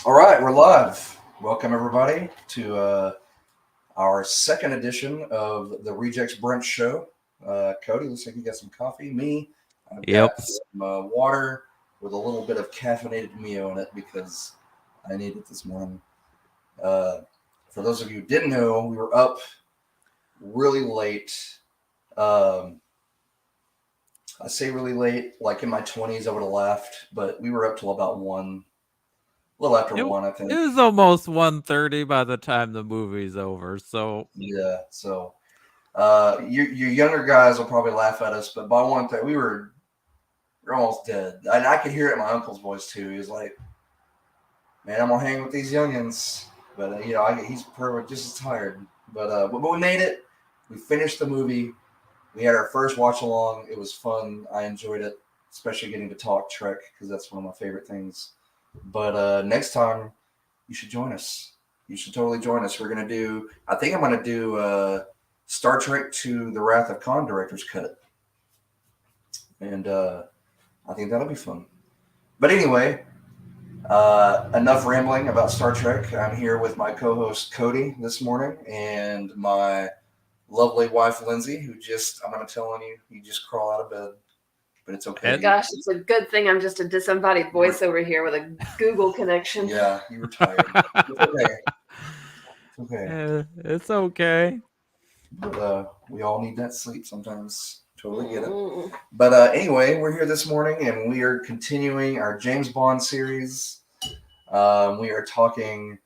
All right, we're live. Welcome everybody to our second edition of the Rejects Brunch Show. Cody, looks like you got some coffee. Me, I've Yep. got some water with a little bit of caffeinated Mio in it because I need it this morning. Uh, for those of you who didn't know, we were up really late. Um, I say really late, like in my 20s, I would have laughed, but we were up till about 1, a little after It 1, I it think. was almost 1:30 by the time the movie's over. So Yeah, so your younger guys will probably laugh at us, but by 1 thing, we're almost dead. And I could hear it in my uncle's voice too. He was like, "Man, I'm gonna hang with these youngins," but he's probably just as tired. But we made it. We finished the movie. We had our first watch along. It was fun. I enjoyed it, especially getting to talk Trek because that's one of my favorite things. But next time, you should join us. You should totally join us. We're gonna do. I think I'm gonna do Star Trek to the Wrath of Khan director's cut, and I think that'll be fun. But anyway, enough rambling about Star Trek. I'm here with my co-host Cody this morning, and my lovely wife Lindsay, who I'm gonna tell on you, you just crawl out of bed, but it's okay. and Gosh, it's a good thing I'm just a disembodied You were, voice over here with a Google connection. yeah, you were tired. It's okay. It's okay. it's okay. But we all need that sleep sometimes. Totally get it. Mm. But anyway, we're here this morning and we are continuing our James Bond series. We are talking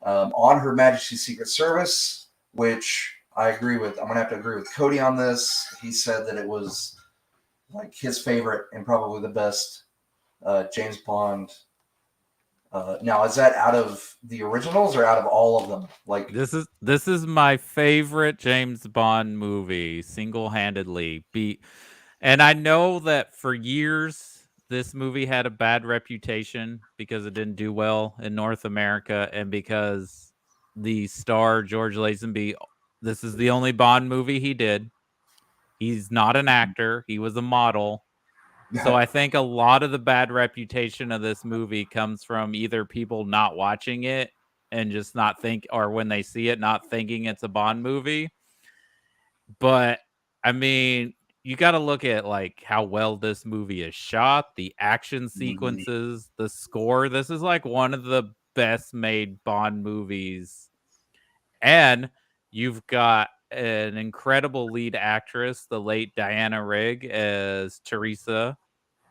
on Her Majesty's Secret Service, which I agree with. I'm going to have to agree with Cody on this. He said that it was like his favorite and probably the best James Bond. Now, is that out of the originals or out of all of them? Like, This is my favorite James Bond movie, single-handedly. And I know that for years this movie had a bad reputation because it didn't do well in North America and because the star George Lazenby, this is the only Bond movie he did. He's not an actor, he was a model. So I think a lot of the bad reputation of this movie comes from either people not watching it and just not think, or when they see it, not thinking it's a Bond movie. But I mean, you got to look at like how well this movie is shot, the action sequences, the score. This is like one of the best made Bond movies. And you've got an incredible lead actress, the late Diana Rigg as Teresa.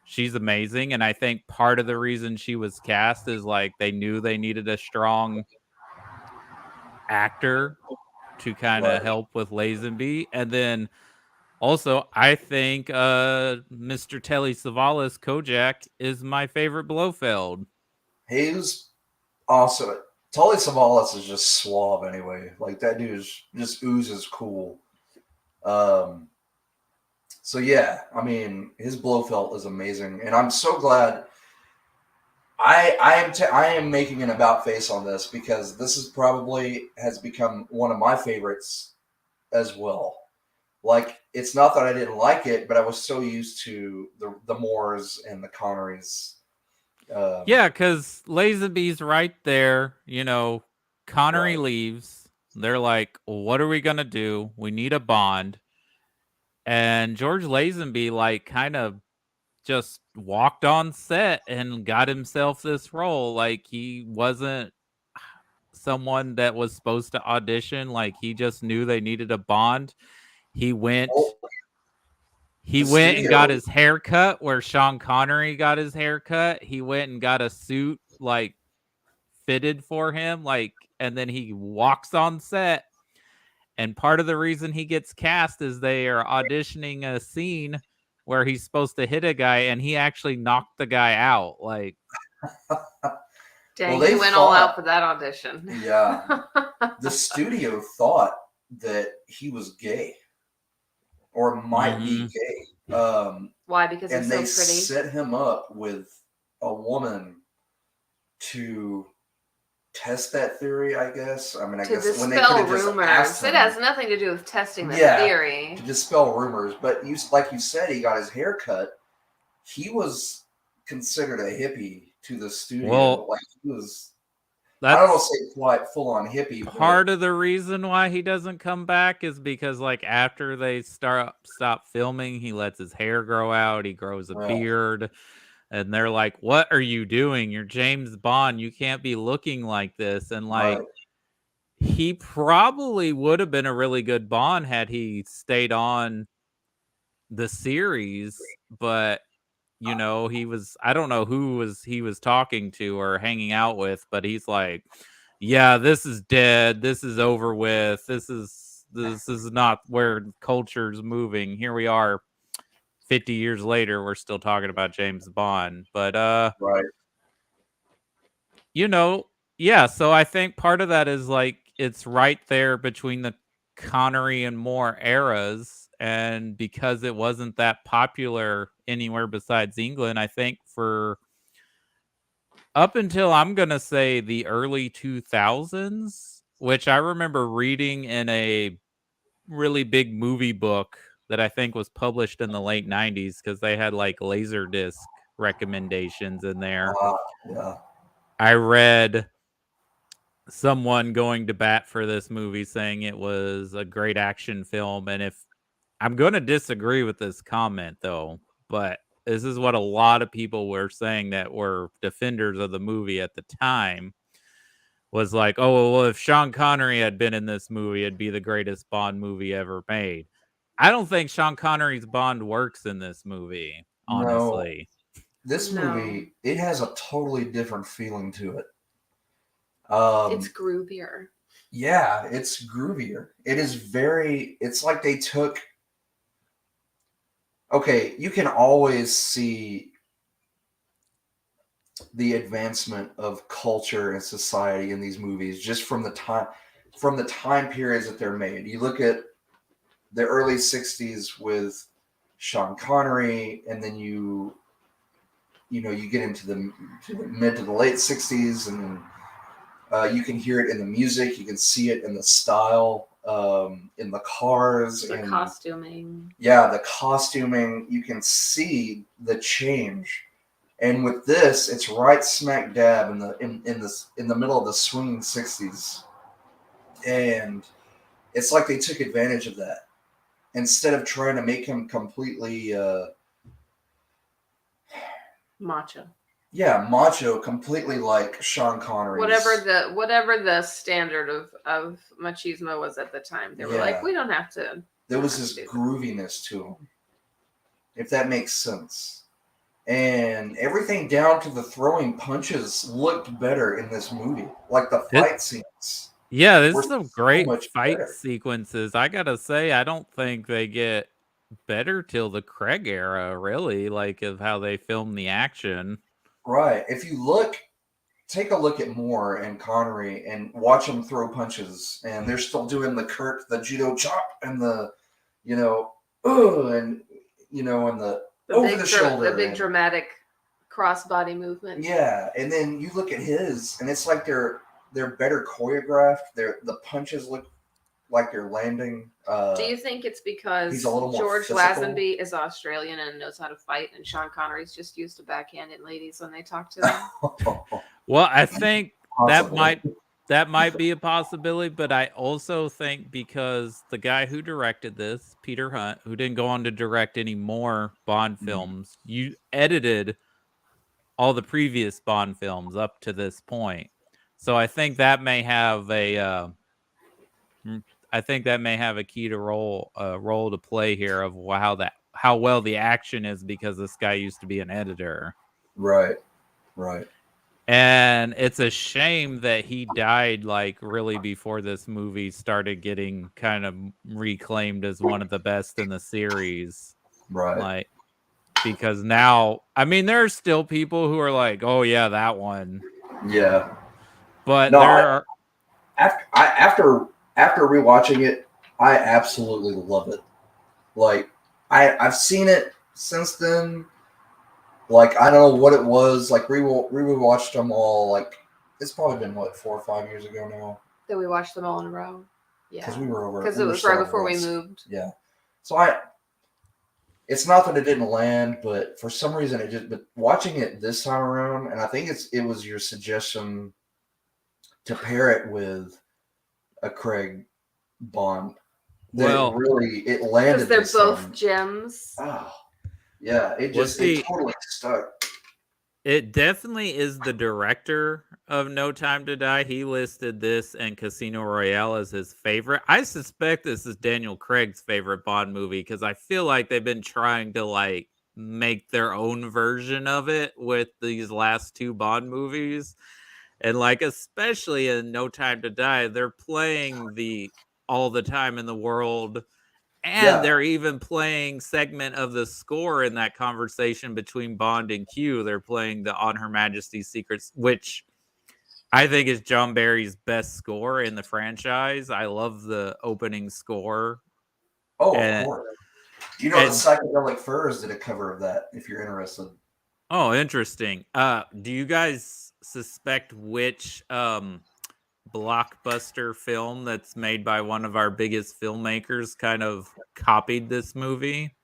She's amazing, and I think part of the reason she was cast is like they knew they needed a strong actor to kind of right. help with Lazenby. And then also I think Mr. Telly Savalas Kojak is my favorite Blofeld. He's awesome. Tully Savalas is just suave anyway. Like that dude just oozes cool. Um, so yeah, I mean his Blofeld is amazing, and I'm so glad. I am making an about face on this because this is probably has become one of my favorites as well. Like it's not that I didn't like it, but I was so used to the Moores and the Connerys. Um, Yeah, because Lazenby's right there. Connery right. leaves. They're like, what are we going to do? We need a Bond. And George Lazenby, like, kind of just walked on set and got himself this role. Like he wasn't someone that was supposed to audition. Like he just knew they needed a Bond. He went Well, he the went and got studio, his hair cut where Sean Connery got his hair cut. He went and got a suit like fitted for him, like, and then he walks on set. And part of the reason he gets cast is they are auditioning a scene where he's supposed to hit a guy and he actually knocked the guy out. Like, well, Dang, they he went all thought, out for that audition. yeah, the studio thought that he was gay or might be mm-hmm. gay. Why? Because And he's so they pretty. set him up with a woman to test that theory, I guess. I mean, I To guess when they could dispel have just rumors. asked It him, has nothing to do with testing the yeah, theory. to dispel rumors. But like you said, he got his hair cut. He was considered a hippie to the studio. Well, Like he was. I don't want that's to say quite full on hippie, part of the reason why he doesn't come back is because like after they stop filming, he lets his hair grow out, he grows a but beard, and they're like, "What are you doing? You're James Bond. You can't be looking like this." And like right, he probably would have been a really good Bond had he stayed on the series, but you know, I don't know he was talking to or hanging out with, but he's like, yeah, this is dead. This is over with. This is not where culture's moving. Here we are 50 years later, we're still talking about James Bond. But right, you know, yeah, so I think part of that is like it's right there between the Connery and Moore eras, and because it wasn't that popular anywhere besides England, I think for up until I'm gonna say the early 2000s, which I remember reading in a really big movie book that I think was published in the late 90s because they had like Laserdisc recommendations in there. uh, yeah, I read someone going to bat for this movie saying it was a great action film. And if I'm going to disagree with this comment though, but this is what a lot of people were saying that were defenders of the movie at the time was like, oh, well, if Sean Connery had been in this movie, it'd be the greatest Bond movie ever made. I don't think Sean Connery's Bond works in this movie, no, honestly. this No. movie, it has a totally different feeling to it. It's groovier. Yeah, it's groovier. It is very, it's like they took, okay, you can always see the advancement of culture and society in these movies just from the time periods that they're made. You look at the early 60s with Sean Connery, and then you get into the mid to the late 60s, and you can hear it in the music, you can see it in the style, in the cars, The and costuming. yeah, the costuming. You can see the change. And with this, it's right smack dab in the middle of the swinging 60s. And it's like they took advantage of that. Instead of trying to make him completely Macho. macho, completely like Sean Connery. Whatever the standard of machismo was at the time. They were like, we don't have to. There was this grooviness to him, if that makes sense. And everything down to the throwing punches looked better in this movie. Like the fight scenes. Yeah, there's were some so great much fight better. sequences. I gotta say, I don't think they get better till the Craig era, really, like of how they film the action. Right. If you take a look at Moore and Connery and watch them throw punches, and they're still doing the judo chop and the, and and the over the shoulder, the big dramatic cross-body movement. Yeah, and then you look at his, and it's like they're better choreographed. The punches look like they're landing. Do you think it's because he's a little more George physical? Lazenby is Australian and knows how to fight, and Sean Connery's just used to backhanding ladies when they talk to him? Well, I think Possibly. that might be a possibility, but I also think because the guy who directed this, Peter Hunt, who didn't go on to direct any more Bond films, you edited all the previous Bond films up to this point. So I think that may have a key to role to play here of how well the action is because this guy used to be an editor. Right. And it's a shame that he died like really before this movie started getting kind of reclaimed as one of the best in the series. Right. Like, because now, I mean, there are still people who are like, "Oh yeah, that one." Yeah. But No, there are after rewatching it, I absolutely love it. Like I've seen it since then. Like I don't know what it was. Like rewatched them all. Like it's probably been 4 or 5 years ago now. That we watched them all in a row. Yeah, because we were over. Because it was right before we moved. Yeah, so it's not that it didn't land, but for some reason it just. But watching it this time around, and I think it was your suggestion to pair it with a Craig Bond. Well, It landed. Because they're both him. gems. Oh, yeah. It totally stuck. It definitely is the director of No Time to Die. He listed this and Casino Royale as his favorite. I suspect this is Daniel Craig's favorite Bond movie because I feel like they've been trying to like make their own version of it with these last two Bond movies. And like especially in No Time to Die, they're playing the All the Time in the World. And they're even playing segment of the score in that conversation between Bond and Q. They're playing the On Her Majesty's Secrets, which I think is John Barry's best score in the franchise. I love the opening score. Oh, of course. Do you know that Psychedelic Furs did a cover of that, if you're interested? Oh, interesting. Do you guys suspect which blockbuster film that's made by one of our biggest filmmakers kind of copied this movie?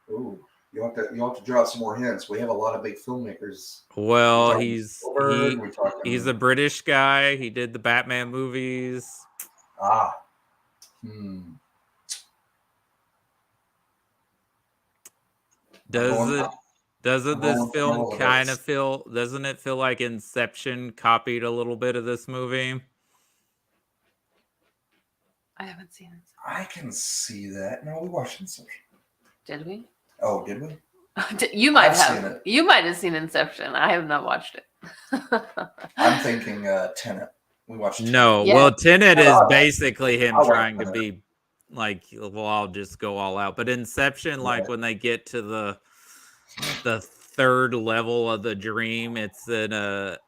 Ooh, you'll have to draw out some more hints. We have a lot of big filmmakers. Well, he's a British guy. He did the Batman movies. Doesn't this film kind of feel? Doesn't it feel like Inception copied a little bit of this movie? I haven't seen it. I can see that. No, we watched Inception. Did we? Oh, did we? You might have. You might have seen Inception. I have not watched it. I'm thinking Tenet. We watched Tenet. No. Yeah. Well, Tenet is basically him trying to be like, well, I'll just go all out. But Inception, like when they get to the third level of the dream, it's in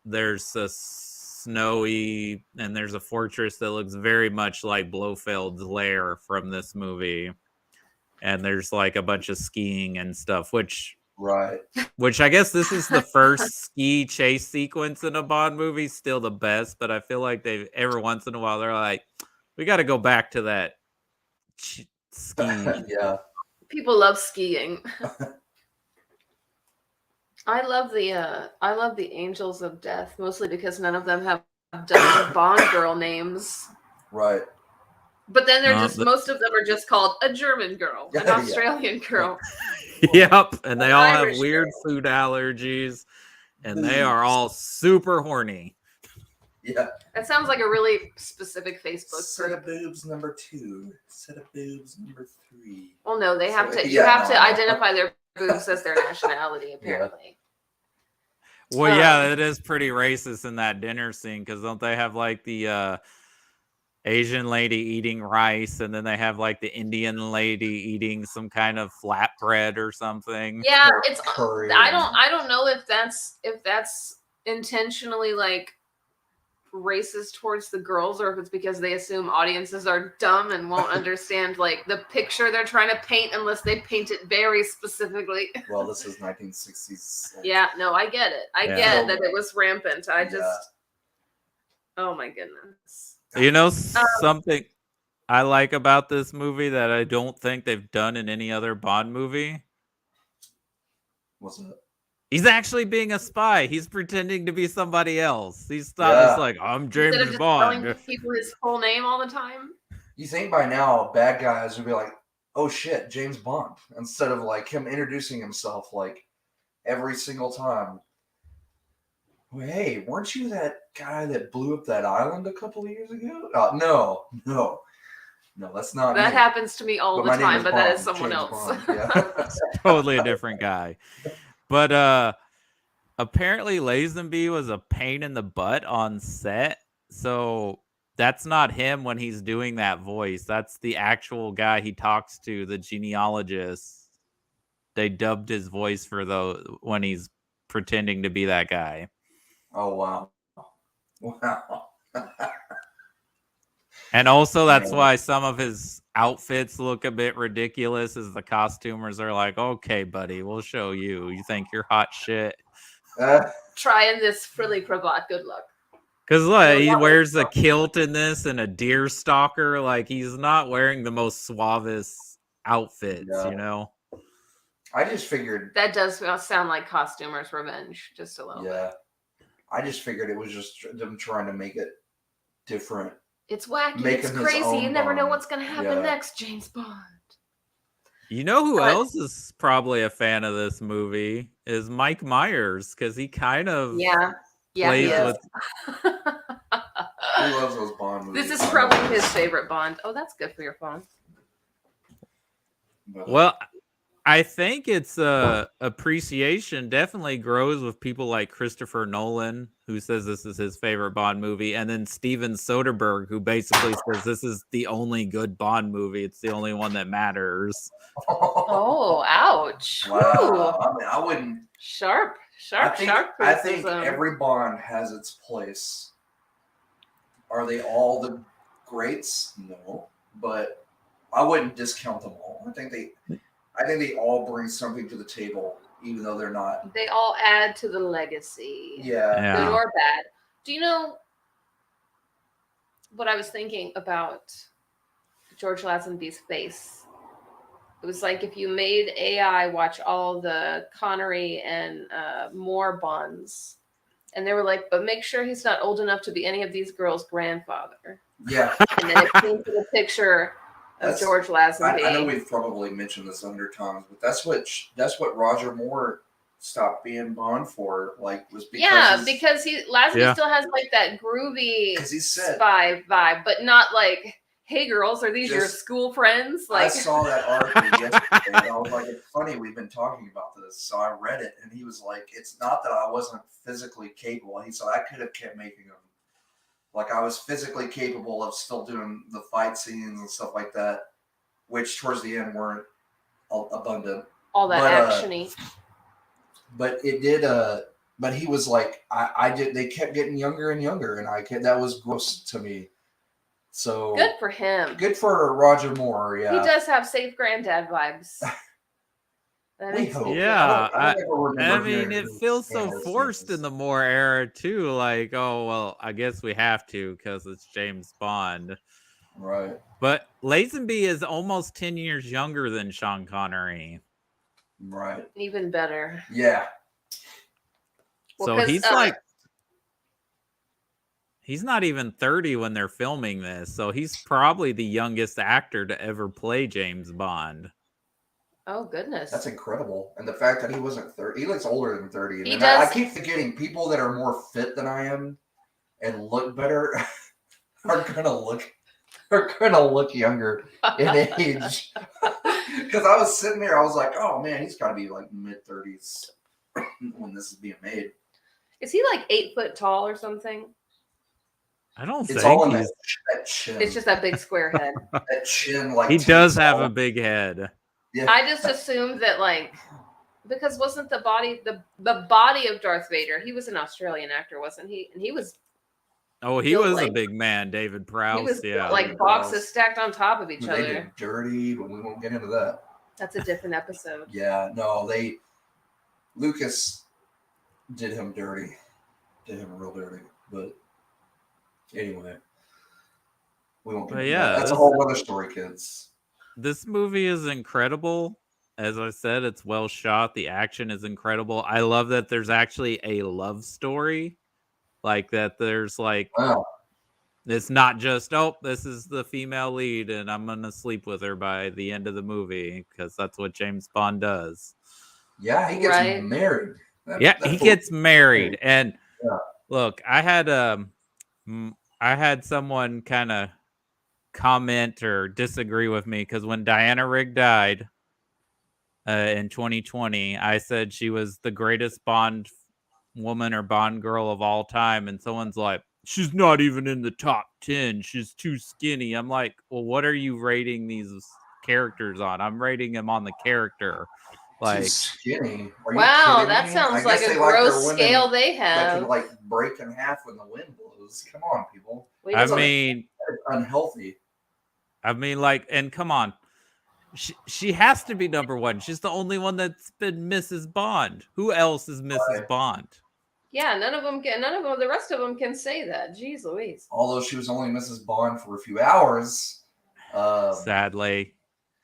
there's a snowy and there's a fortress that looks very much like Blofeld's lair from this movie. And there's like a bunch of skiing and stuff, which I guess this is the first ski chase sequence in a Bond movie, still the best, but I feel like they've every once in a while they're like, we got to go back to that ski. Yeah, people love skiing. I love the Angels of Death, mostly because none of them have done Bond girl names. Right. But then they're most of them are just called a German girl, an Australian girl. Yep. And they all have weird food allergies and they are all super horny. Yeah. That sounds like a really specific Facebook set of boobs number 2, set of boobs number 3. Well, no, they have to. You have to identify their boobs as their nationality, apparently. Yeah. Well, yeah, it is pretty racist in that dinner scene because don't they have like the Asian lady eating rice, and then they have like the Indian lady eating some kind of flatbread or something? Yeah, it's. I don't know if that's intentionally like racist towards the girls, or if it's because they assume audiences are dumb and won't understand like the picture they're trying to paint unless they paint it very specifically. Well, this is 1960s. Yeah, no, I get it. I get that it was rampant. I just, oh my goodness. You know something I like about this movie that I don't think they've done in any other Bond movie? What's that? He's actually being a spy. He's pretending to be somebody else. He's not just like, I'm James Instead of just Bond. telling people his full name all the time. You think by now bad guys would be like, oh shit, James Bond. Instead of like him introducing himself like every single time. Hey, weren't you that guy that blew up that island a couple of years ago? No, that's not that me. Happens to me all the time, but that is someone James else. Yeah. Totally a different guy. But apparently Lazenby was a pain in the butt on set. So that's not him when he's doing that voice. That's the actual guy he talks to, the genealogist. They dubbed his voice for when he's pretending to be that guy. Oh, wow. And also that's why some of his outfits look a bit ridiculous, as the costumers are like, okay, buddy, we'll show you. You think you're hot shit? Trying this frilly cravat. Good luck. Because he wears a kilt in this and a deer stalker. Like, he's not wearing the most suavest outfits, you know? I just figured... That does sound like costumers' revenge, just a little bit. I just figured it was just them trying to make it different. It's wacky. Make It's him his crazy. own You never know Bond. what's going to happen Yeah. next, James Bond. You know who But- else is probably a fan of this movie is Mike Myers, because he kind of Yeah, plays he is. with. He loves those Bond movies. This is probably his favorite Bond. Oh, that's good for your phone. But, Well, I think its appreciation definitely grows with people like Christopher Nolan, who says this is his favorite Bond movie, and then Steven Soderbergh, who basically says this is the only good Bond movie. It's the only one that matters. Oh, ouch. wow. Whew. I mean, I wouldn't. Sharp I think criticism. every Bond has its place. Are they all the greats? No, but I wouldn't discount them all. I think they all bring something to the table, even though they're not. They all add to the legacy. Yeah. Good or bad. Do you know what I was thinking about George Lazenby's face? It was like if you made AI watch all the Connery and Moore Bonds, and they were like, but make sure he's not old enough to be any of these girls' grandfather. Yeah. And then it came to the picture of George Lazenby. I know we've probably mentioned this 100 times, but that's what Roger Moore stopped being Bond for. Like, was because because Lazenby still has like that groovy spy vibe, but not like, hey girls, are these your school friends? Like, I saw that article yesterday, and I was like, it's funny, we've been talking about this. So I read it, and he was like, it's not that I wasn't physically capable. He said I could have kept making them. Like, I was physically capable of still doing the fight scenes and stuff like that, which towards the end weren't abundant. All that action-y. But it did. But he was like, I did. They kept getting younger and younger, and that was gross to me. So good for him. Good for Roger Moore. Yeah, he does have safe granddad vibes. We hope. Yeah, I mean, it feels so forced in the Moore era too. Like, oh well, I guess we have to because it's James Bond, right? But Lazenby is almost 10 years younger than Sean Connery, right? Even better. Yeah. So he's he's not even 30 when they're filming this, so he's probably the youngest actor to ever play James Bond. Oh, goodness. That's incredible. And the fact that he wasn't 30, he looks older than 30. He does. I keep forgetting people that are more fit than I am and look better are gonna look younger in age. Because I was sitting there, I was like, oh man, he's gotta be like mid-30s when this is being made. Is he like 8 foot tall or something? I don't think it's all in that chin. It's just that big square head. That chin, like he does have a big head. Yeah. I just assumed that, like, because wasn't the body the body of Darth Vader? He was an Australian actor, wasn't he? And he was. Oh, he was a big man, David Prowse. He was yeah, like boxes stacked on top of each other. They did dirty, but we won't get into that. That's a different episode. Yeah, no, Lucas did him dirty, did him real dirty. But anyway, we won't get into that. That's a whole other story, kids. This movie is incredible. As I said, it's well shot. The action is incredible. I love that there's actually a love story. Like that there's like, wow. It's not just, oh, this is the female lead and I'm going to sleep with her by the end of the movie, because that's what James Bond does. Yeah, he gets married. He gets married. And look, I had someone kind of comment or disagree with me, because when Diana Rigg died in 2020, I said she was the greatest Bond woman or Bond girl of all time, and someone's like, she's not even in the top 10, she's too skinny. I'm like, well, what are you rating these characters on? I'm rating them on the character. Like, too skinny. Wow, that sounds like a gross scale they have. That can like break in half when the wind blows. Come on, people. I mean, it's unhealthy. I mean, like, and come on, she has to be number one. She's the only one that's been Mrs. Bond. Who else is Mrs. Bond? Yeah, none of them. The rest of them can say that. Jeez Louise. Although she was only Mrs. Bond for a few hours. Sadly.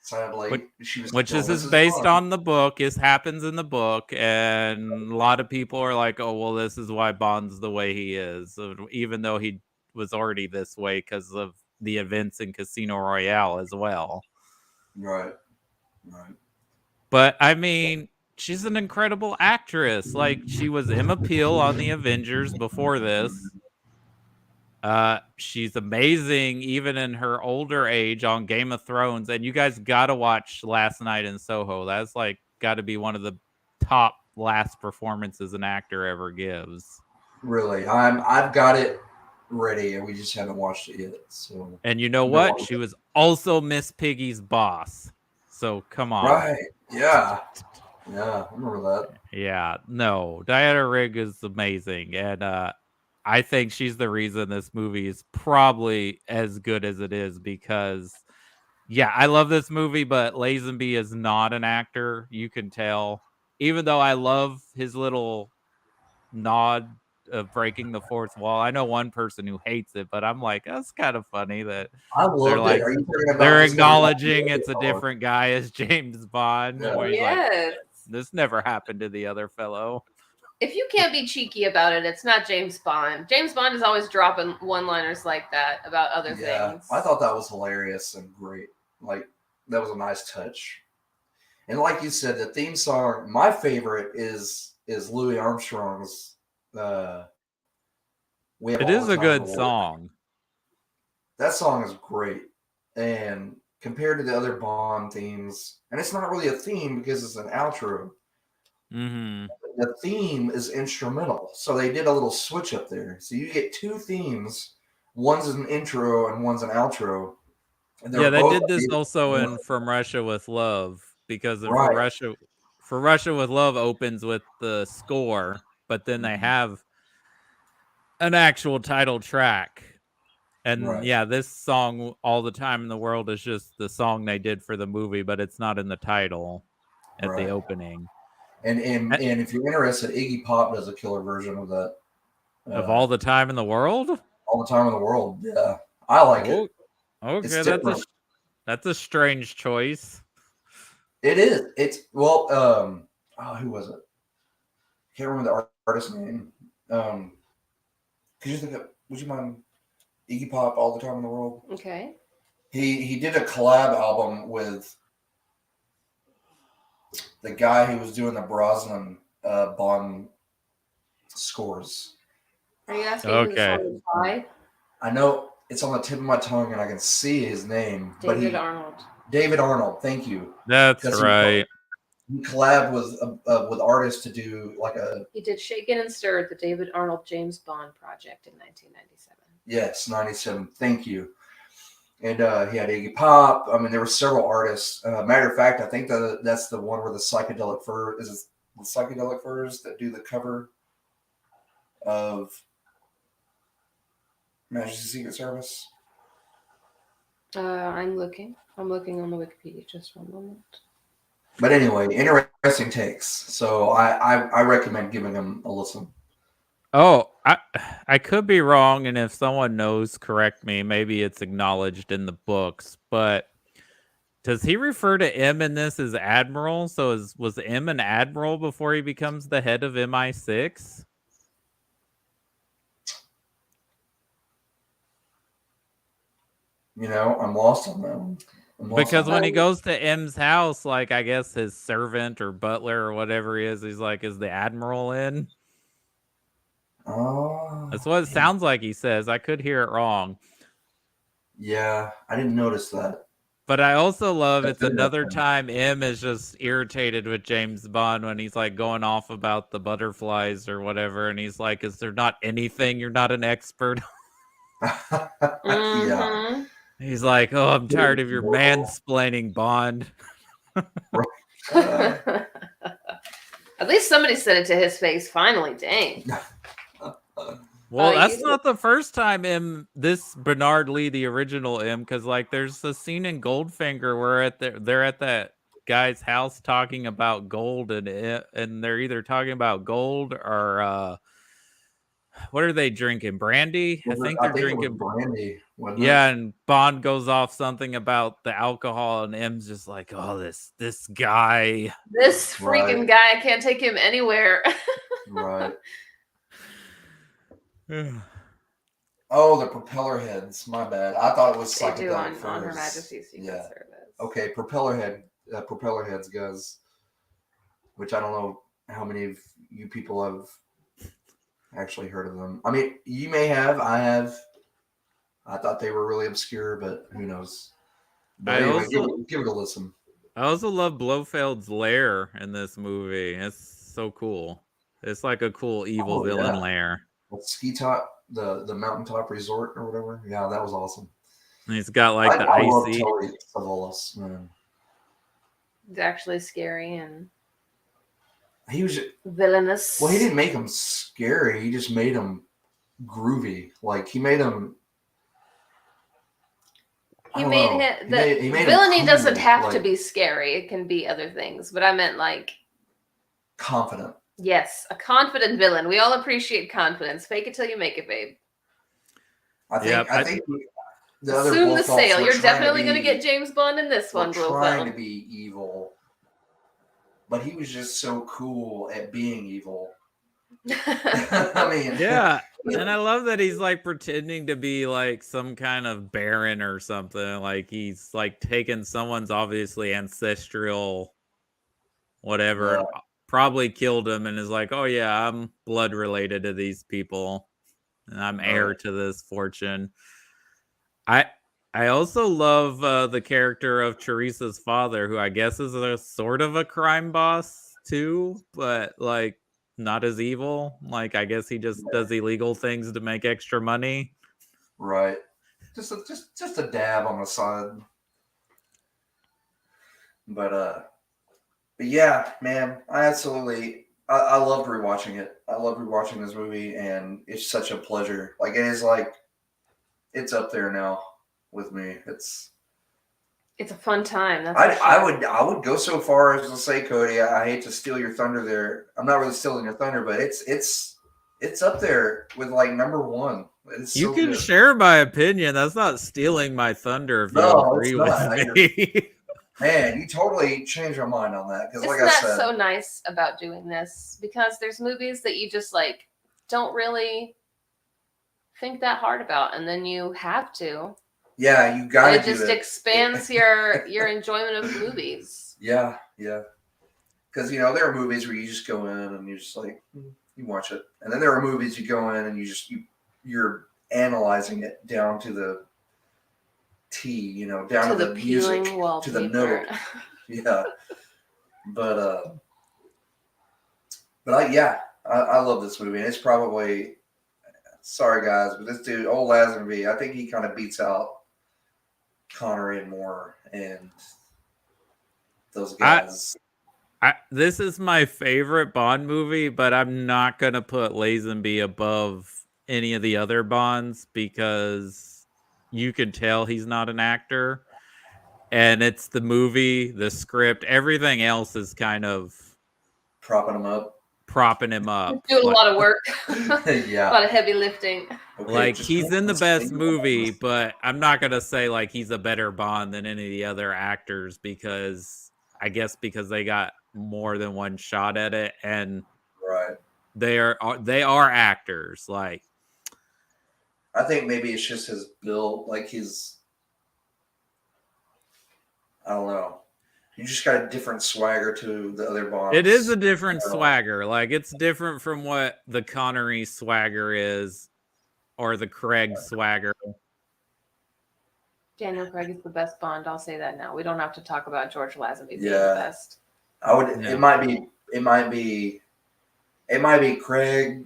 Sadly, which is based on the book. This happens in the book, and a lot of people are like, "Oh, well, this is why Bond's the way he is," even though he was already this way because of the events in Casino Royale as well. Right. But I mean, she's an incredible actress. Like, she was Emma Peel on the Avengers before this. She's amazing even in her older age on Game of Thrones, and you guys gotta watch Last Night in Soho. That's like gotta be one of the top last performances an actor ever gives. Really, I've got it ready, and we just haven't watched it yet. So, and you know what? She was also Miss Piggy's boss. So come on. Right? Yeah, I remember that. Yeah, no, Diana Rigg is amazing, and I think she's the reason this movie is probably as good as it is because, yeah, I love this movie, but Lazenby is not an actor. You can tell, even though I love his little nod of breaking the fourth wall. I know one person who hates it, but I'm like, that's kind of funny that I loved like, it. Are you talking about they're acknowledging it's a different guy as James Bond. Yeah. Where he's Yes. like, this never happened to the other fellow. If you can't be cheeky about it, it's not James Bond. James Bond is always dropping one-liners like that about other things. I thought that was hilarious and great. Like, that was a nice touch. And like you said, the theme song, my favorite is Louis Armstrong's. It is a good song. That song is great, and compared to the other Bond themes, and it's not really a theme because it's an outro. Mm-hmm. The theme is instrumental, so they did a little switch up there. So you get two themes. One's an intro and one's an outro. Yeah, they did this also in From Russia with Love, because For Russia with Love opens with the score, but then they have an actual title track. And yeah, this song All the Time in the World is just the song they did for the movie, but it's not in the title at the opening. And if you're interested, Iggy Pop does a killer version of that. Of All the Time in the World? All the Time in the World, yeah. I like it. Okay, that's a strange choice. It is. It's who was it? Can't remember the artist's name. Could you think of? Would you mind Iggy Pop, All the Time in the World? Okay. He did a collab album with the guy who was doing the Brosnan Bond scores. Are you asking who the song is by? I know it's on the tip of my tongue, and I can see his name. David Arnold. David Arnold. Thank you. That's right. He collabed with artists to do like a. He did "Shaken and Stirred," the David Arnold James Bond project in 1997. Yes, 97. Thank you. And he had Iggy Pop. I mean, there were several artists. Matter of fact, I think that's the one where the Psychedelic Furs that do the cover of Majesty's Secret Service. I'm looking on the Wikipedia. Just one moment. But anyway, interesting takes. So I recommend giving them a listen. Oh, I could be wrong, and if someone knows, correct me. Maybe it's acknowledged in the books, but does he refer to M in this as Admiral? So was M an Admiral before he becomes the head of MI6? You know, I'm lost on that one. Because when he goes to M's house, like, I guess his servant or butler or whatever he is, he's like, is the Admiral in? Oh. That's what it sounds like he says. I could hear it wrong. Yeah, I didn't notice that. But I also love it's another time M is just irritated with James Bond when he's like going off about the butterflies or whatever. And he's like, is there not anything? You're not an expert. Yeah. He's like, oh, I'm tired of your mansplaining, Bond. At least somebody said it to his face. Finally, dang. Well, that's not the first time this Bernard Lee, the original M, because like there's a scene in Goldfinger where they're at that guy's house talking about gold, and they're either talking about gold or what are they drinking? Brandy? I think they're it was drinking brandy. Wasn't it? Yeah, and Bond goes off something about the alcohol, and M's just like, "Oh, this guy, This freaking guy, I can't take him anywhere." Right. Oh, the propeller heads. My bad. I thought it was They do psychedelic on Her furs. Majesty's Secret Service. Okay, propeller heads, guys. Which I don't know how many of you people have actually heard of them. I mean, you may have. I have. I thought they were really obscure, but who knows? But anyway, give it a listen. I also love Blofeld's lair in this movie. It's so cool. It's like a cool evil villain lair. The ski top, the mountaintop resort or whatever. Yeah, that was awesome. And he's got like the icy. I love Telly Savalas, man. He's actually scary and he was villainous. Well, he didn't make him scary. He just made him groovy. Like he made him. He made him. The villainy cool, doesn't have to be scary. It can be other things. But I meant like confident. Yes, a confident villain. We all appreciate confidence. Fake it till you make it, babe. I think the other assume the sale. You're definitely going to get James Bond in this one, Blofeld. Trying to be evil, but he was just so cool at being evil. I mean, yeah, and I love that he's like pretending to be like some kind of baron or something. Like he's like taking someone's obviously ancestral, whatever. Yeah. Probably killed him and is like, oh yeah, I'm blood related to these people and I'm heir to this fortune. I also love the character of Teresa's father, who I guess is a sort of a crime boss too, but like not as evil. Like I guess he just does illegal things to make extra money. Right. Just a dab on the side. But yeah, man, I loved rewatching it. I loved rewatching this movie, and it's such a pleasure. Like it is it's up there now with me. It's a fun time. I would go so far as to say, Cody, I hate to steal your thunder there. I'm not really stealing your thunder, but it's up there with like number one. You can share my opinion. That's not stealing my thunder if you agree with me. Man, you totally changed my mind on that. Because, like I said, that's so nice about doing this, because there's movies that you just like don't really think that hard about, and then you have to. Yeah, you got to. It just expands your enjoyment of movies. Yeah. Because there are movies where you just go in and you just like you watch it, and then there are movies you go in and you're analyzing it down to the T, down to the music, to the note. Yeah. But I love this movie. And it's probably, sorry guys, but this dude, old Lazenby, I think he kind of beats out Connery and Moore and those guys. This is my favorite Bond movie, but I'm not going to put Lazenby above any of the other Bonds because you can tell he's not an actor, and it's the movie, the script, everything else is kind of propping him up. Doing a lot of work. Yeah. A lot of heavy lifting. Okay, like he's in the best movie, but I'm not going to say like he's a better Bond than any of the other actors because they got more than one shot at it, and right. They are actors. Like I think maybe it's just his build, like I don't know. You just got a different swagger to the other Bonds. It is a different swagger. Like it's different from what the Connery swagger is, or the Craig swagger. Daniel Craig is the best Bond. I'll say that now. We don't have to talk about George Lazenby being the best. I would. Yeah. It might be Craig,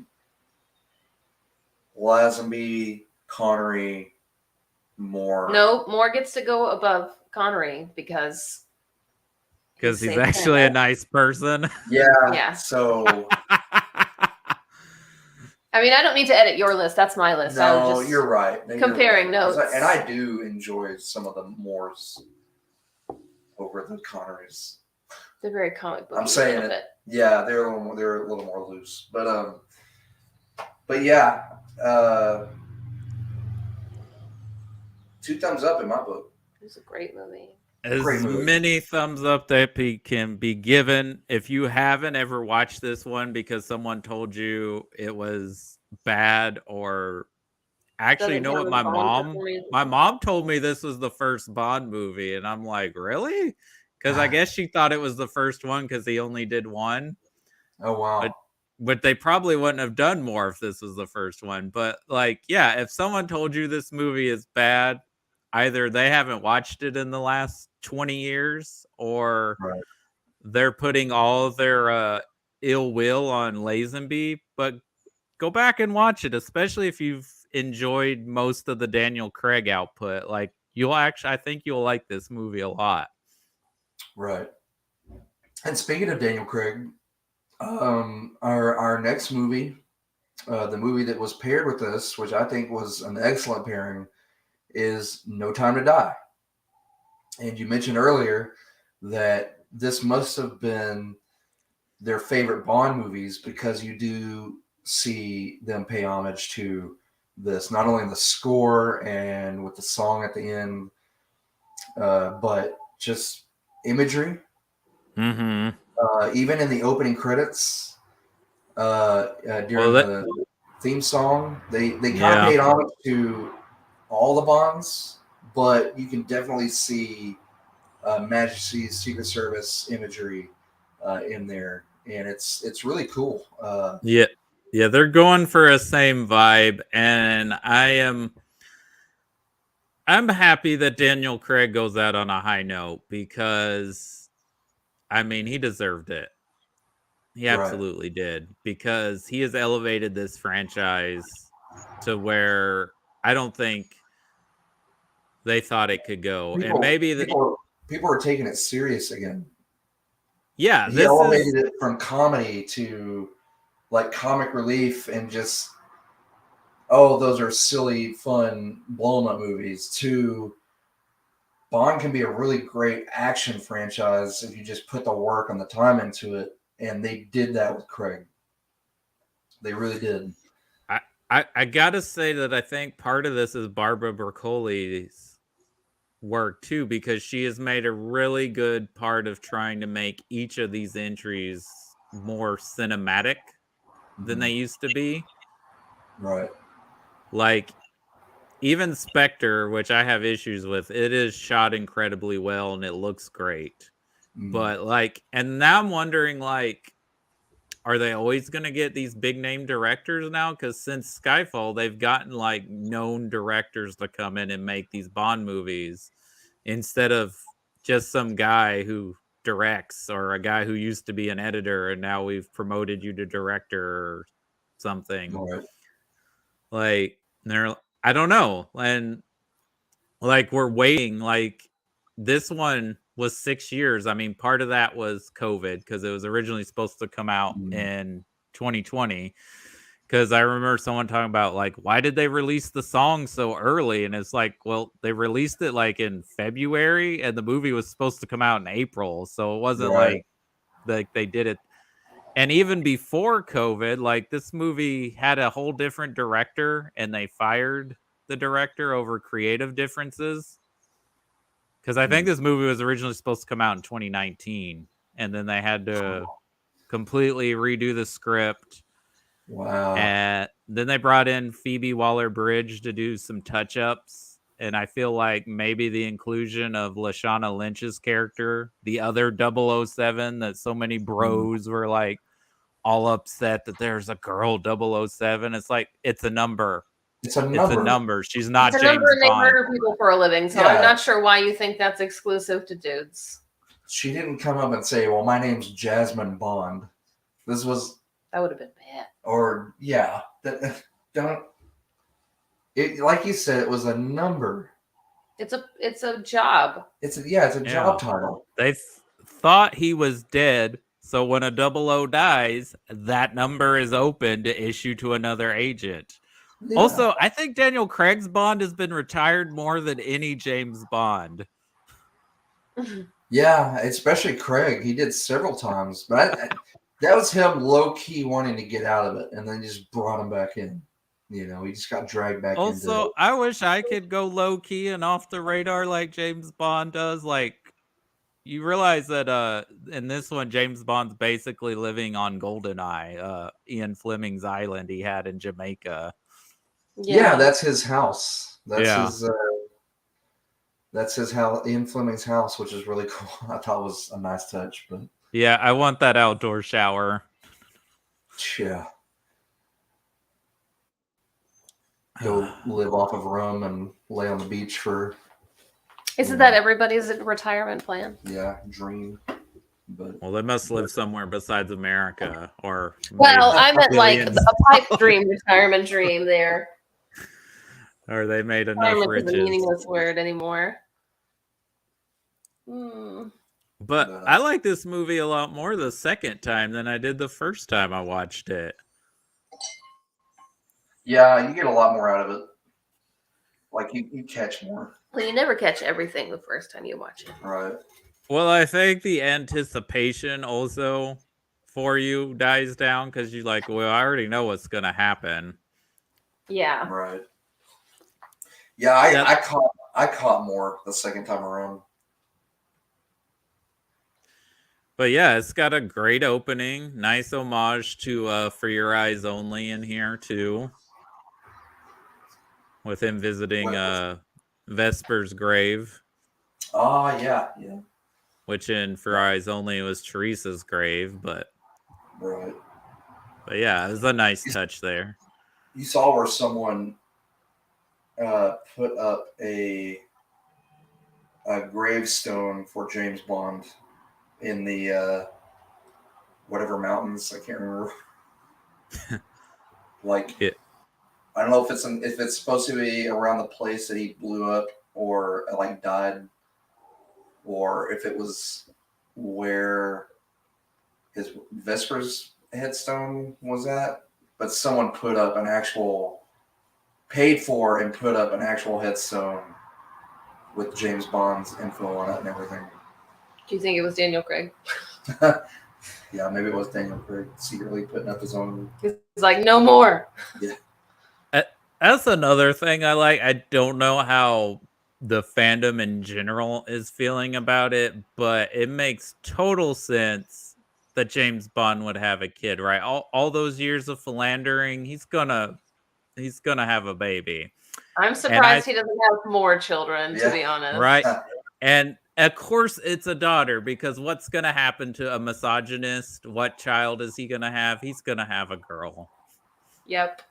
Lazenby, Connery, Moore. No, Moore gets to go above Connery because he's actually a nice person. Yeah. So I mean, I don't need to edit your list. That's my list. No, you're right. Comparing notes. And I do enjoy some of the Moores over the Connerys. They're very comic book. I'm saying it. Yeah, they're a little more loose. But yeah, 2 thumbs up in my book. It was a great movie. As many thumbs up that can be given. If you haven't ever watched this one because someone told you it was bad, or actually, you know what, my mom told me this was the first Bond movie, and I'm like, really? Because I guess she thought it was the first one because he only did one. Oh wow. But they probably wouldn't have done more if this was the first one. But like, yeah, if someone told you this movie is bad, either they haven't watched it in the last 20 years, or Right. they're putting all of their ill will on Lazenby. But go back and watch it, especially if you've enjoyed most of the Daniel Craig output. Like, I think you'll like this movie a lot. Right. And speaking of Daniel Craig, our next movie, the movie that was paired with this, which I think was an excellent pairing, is No Time to Die. And you mentioned earlier that this must have been their favorite Bond movies, because you do see them pay homage to this, not only in the score and with the song at the end, but just imagery. Mm-hmm. Even in the opening credits, during the theme song, they kind of paid homage to all the Bonds, but you can definitely see Majesty's Secret Service imagery in there, and it's really cool. Yeah, they're going for a same vibe, and I'm happy that Daniel Craig goes out on a high note, because I mean, he deserved it. He absolutely did, because he has elevated this franchise to where I don't think they thought it could go. And maybe people are taking it serious again. Yeah, he elevated it from comedy to like comic relief, and just, oh, those are silly, fun, blown up movies, to Bond can be a really great action franchise if you just put the work and the time into it. And they did that with Craig. They really did. I gotta say that I think part of this is Barbara Broccoli's work too, because she has made a really good part of trying to make each of these entries more cinematic than they used to be. Right. Like, even Spectre, which I have issues with, it is shot incredibly well and it looks great. But like, and now I'm wondering, like, are they always going to get these big name directors now? Because since Skyfall, they've gotten like known directors to come in and make these Bond movies, instead of just some guy who directs, or a guy who used to be an editor and now we've promoted you to director or something. Right. Like, I don't know. And like, we're waiting. Like, this one was 6 years. I mean, part of that was COVID, because it was originally supposed to come out in 2020. Because I remember someone talking about, like, why did they release the song so early? And it's like, well, they released it like in February, and the movie was supposed to come out in April. So it wasn't like they did it. And even before COVID, like, this movie had a whole different director, and they fired the director over creative differences. Because I think this movie was originally supposed to come out in 2019, and then they had to completely redo the script. Wow. And then they brought in Phoebe Waller-Bridge to do some touch-ups. And I feel like maybe the inclusion of Lashana Lynch's character, the other 007, that so many bros were like all upset that there's a girl 007. It's like, it's a number. It's a number. She's not James James Bond. They Bond. murder people for a living, so I'm not sure why you think that's exclusive to dudes. She didn't come up and say, well, my name's Jasmine Bond. That would have been bad. Or, like you said, it was a number. It's a job. It's a job title. They thought he was dead, so when a 00 dies, that number is open to issue to another agent. Yeah. Also, I think Daniel Craig's Bond has been retired more than any James Bond. Yeah, especially Craig. He did several times, but that was him low-key wanting to get out of it, and then just brought him back in. You know, he just got dragged back into Also, it. I wish I could go low key and off the radar like James Bond does. Like, you realize that in this one, James Bond's basically living on GoldenEye, Ian Fleming's island he had in Jamaica. Yeah, that's his house. That's Yeah. his house, Ian Fleming's house, which is really cool. I thought it was a nice touch, but Yeah, I want that outdoor shower. yeah. Go live off of rum and lay on the beach for. Isn't that everybody's retirement plan? Yeah, dream. But Well, they must live somewhere besides America, or Well, I meant like billions. a pipe dream, retirement dream. There, or they made enough retirement is a riches. meaningless word anymore. Hmm. But I like this movie a lot more the second time than I did the first time I watched it. Yeah, you get a lot more out of it. Like you catch more. Well, you never catch everything the first time you watch it. Right. Well, I think the anticipation also for you dies down because you're like, well, I already know what's going to happen. Yeah. Right. Yeah, I caught more the second time around. But yeah, it's got a great opening. Nice homage to For Your Eyes Only in here, too. With him visiting Vesper's grave. Oh, yeah. Which in For Your Eyes Only was Teresa's grave, but... Right. But yeah, it was a nice touch there. You saw where someone put up a gravestone for James Bond in the whatever mountains, I can't remember. I don't know if it's supposed to be around the place that he blew up or like died, or if it was where his Vesper's headstone was at. But someone paid for and put up an actual headstone with James Bond's info on it and everything. Do you think it was Daniel Craig? Yeah, maybe it was Daniel Craig secretly putting up his own. He's like, no more. Yeah. That's another thing I like. I don't know how the fandom in general is feeling about it, but it makes total sense that James Bond would have a kid, right? All those years of philandering, he's gonna have a baby. I'm surprised he doesn't have more children, to be honest. Right. And of course it's a daughter, because what's gonna happen to a misogynist? What child is he gonna have? He's gonna have a girl. Yep.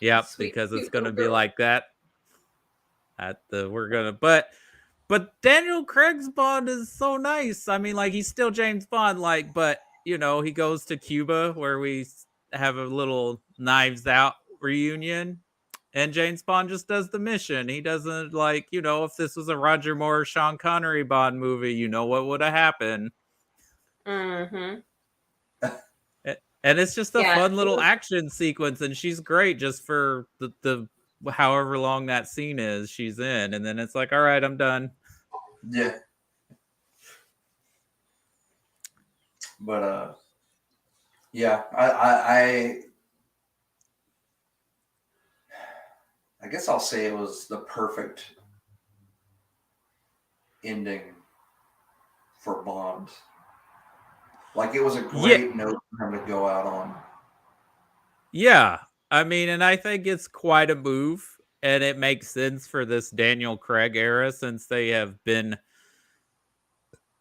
Yep, because it's gonna be like that. But Daniel Craig's Bond is so nice. I mean, like, he's still James Bond, like, but you know, he goes to Cuba where we have a little Knives Out reunion, and James Bond just does the mission. He doesn't, like, you know, if this was a Roger Moore, Sean Connery Bond movie, you know what would have happened. Mm-hmm. And it's just a fun little action sequence, and she's great just for the however long that scene is she's in, and then it's like, all right, I'm done. Yeah. But yeah, I guess I'll say it was the perfect ending for Bond. Like, it was a great note for him to go out on. Yeah. I mean, and I think it's quite a move, and it makes sense for this Daniel Craig era since they have been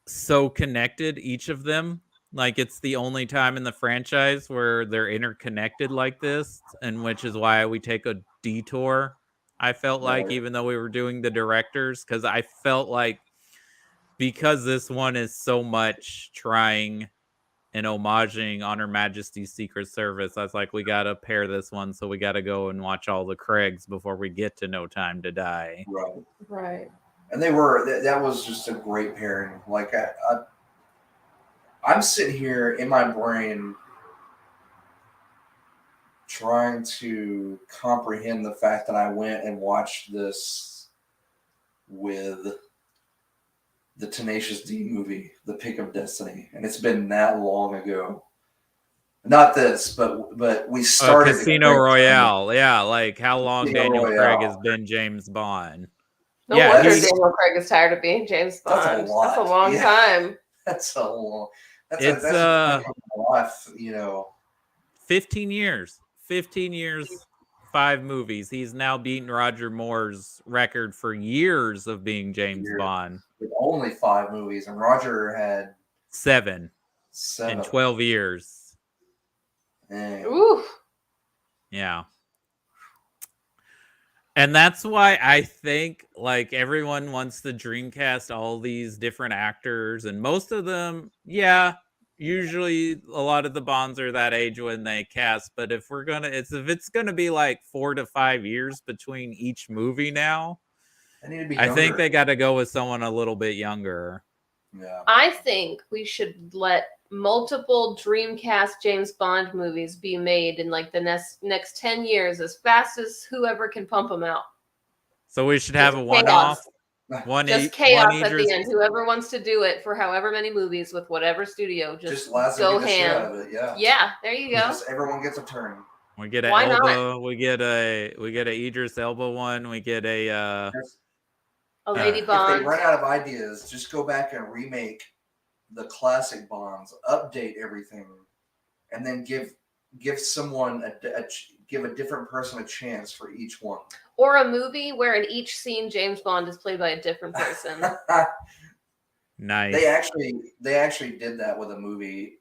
so connected, each of them. Like, it's the only time in the franchise where they're interconnected like this, and which is why we take a detour, I felt like, even though we were doing the directors, because I felt like because this one is so much trying and homaging On Her Majesty's Secret Service, I was like, we got to pair this one, so we got to go and watch all the Craigs before we get to No Time to Die. Right. And that was just a great pairing. Like, I'm sitting here in my brain trying to comprehend the fact that I went and watched this with the Tenacious D movie, The Pick of Destiny. And it's been that long ago. Not this, but we started Casino Royale. Yeah, like how long Casino Daniel Craig Royale. has been James Bond. No Yeah, wonder he- Daniel Craig is tired of being James Bond. That's a lot. That's a long Yeah. time. That's a long. That's It's, a life, you know. 15 years. 15 years, 5 movies. He's now beaten Roger Moore's record for years of being James Bond. With only 5 movies, and Roger had 7 7 in 12 years. Dang. Ooh. Yeah. And that's why I think like everyone wants to dreamcast all these different actors, and most of them, yeah, usually a lot of the Bonds are that age when they cast. But if it's gonna be like 4 to 5 years between each movie now, They need to be I think younger. they got to go with someone a little bit younger. Yeah. I think we should let multiple Dreamcast James Bond movies be made in like the next 10 years as fast as whoever can pump them out. So we should have Just a one-off. Just chaos at the end. Whoever wants to do it for however many movies with whatever studio, just Lazenby go the shit out ham. of it, yeah. Yeah, there you go. Just everyone gets a turn. We get a Why Elba. We get a Idris Elba one. We get a Lady Bond. If they run out of ideas, just go back and remake the classic Bonds, update everything, and then give someone give a different person a chance for each one. Or a movie where in each scene James Bond is played by a different person. Nice. They actually did that with a movie.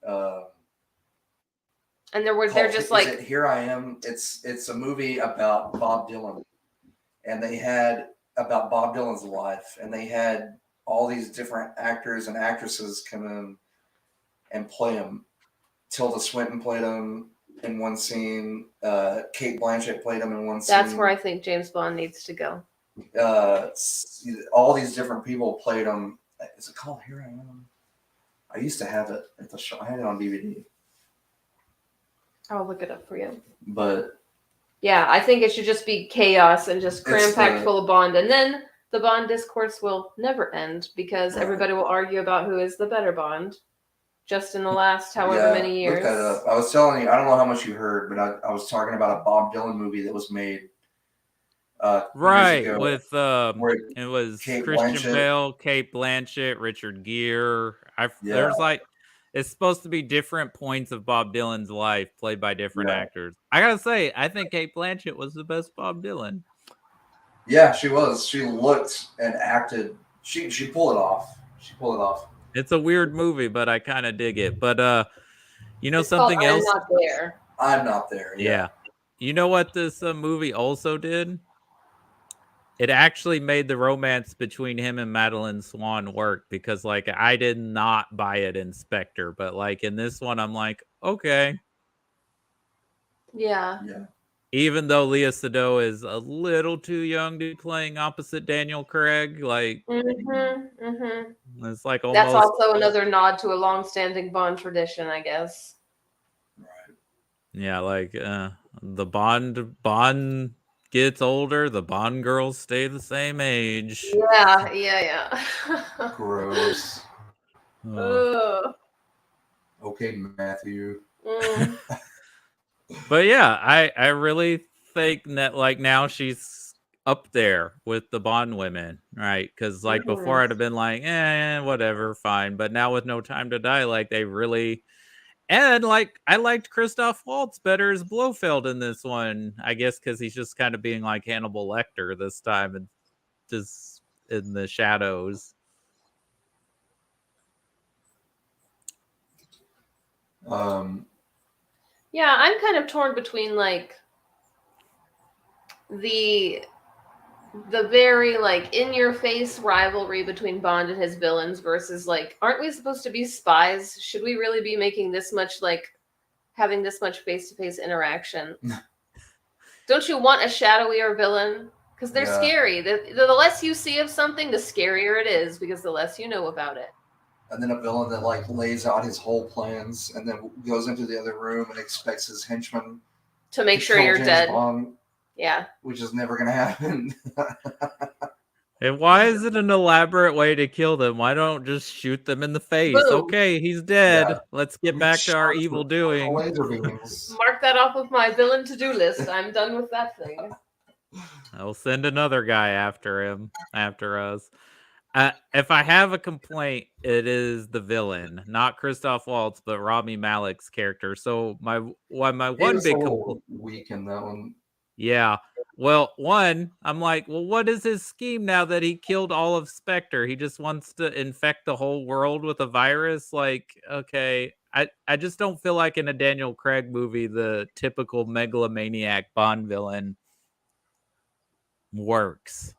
And they're just like, is it Here I Am? It's a movie about Bob Dylan, and they had about Bob Dylan's life, and they had all these different actors and actresses come in and play him. Tilda Swinton played him in one scene. Kate Blanchett played him in one scene. That's where I think James Bond needs to go. All these different people played him. Is it called Here I Am? I used to have it at the show. I had it on DVD. I'll look it up for you. But yeah, I think it should just be chaos and just cram-packed full of Bond. And then the Bond discourse will never end because everybody will argue about who is the better Bond just in the last however many years. Look that up. I was telling you, I don't know how much you heard, but I was talking about a Bob Dylan movie that was made right years ago, with it was Christian Bale, Kate Blanchett, Richard Gere. There's like, it's supposed to be different points of Bob Dylan's life played by different actors. I gotta say, I think Kate Blanchett was the best Bob Dylan. Yeah, she was. She looked and acted. She pulled it off. She pulled it off. It's a weird movie, but I kind of dig it. But you know, it's something else? I'm Not There. I'm Not There. Yeah. You know what this movie also did? It actually made the romance between him and Madeline Swan work, because like I did not buy it in Spectre, but like in this one I'm like, okay. Yeah. Even though Lea Seydoux is a little too young to be playing opposite Daniel Craig, like it's like almost. That's also another nod to a long-standing Bond tradition, I guess. Right. Yeah, like the Bond gets older, the Bond girls stay the same age. Yeah. Gross. Okay, Matthew. But yeah, I really think that like now she's up there with the Bond women, right? Because like before I'd have been like, whatever, fine. But now with No Time to Die, like they really. And like I liked Christoph Waltz better as Blofeld in this one, I guess, because he's just kind of being like Hannibal Lecter this time and just in the shadows. Yeah, I'm kind of torn between like the very like in your face rivalry between Bond and his villains versus like, aren't we supposed to be spies? Should we really be making this much like having this much face-to-face interaction? Don't you want a shadowier villain? Because they're scary. The less you see of something, the scarier it is, because the less you know about it. And then a villain that like lays out his whole plans and then goes into the other room and expects his henchmen to make sure you're dead. Bond, yeah, which is never going to happen. And why is it an elaborate way to kill them? Why don't just shoot them in the face? Boom. Okay, he's dead. Yeah. Let's get back to our evil doing. Laser beams. Mark that off of my villain to-do list. I'm done with that thing. I'll send another guy after us. If I have a complaint, it is the villain, not Christoph Waltz, but Rami Malek's character. So my He one was big a complaint. little weak in that one. Yeah. Well, one, I'm like, well, what is his scheme now that he killed all of Spectre? He just wants to infect the whole world with a virus. Like, okay, I just don't feel like in a Daniel Craig movie the typical megalomaniac Bond villain works.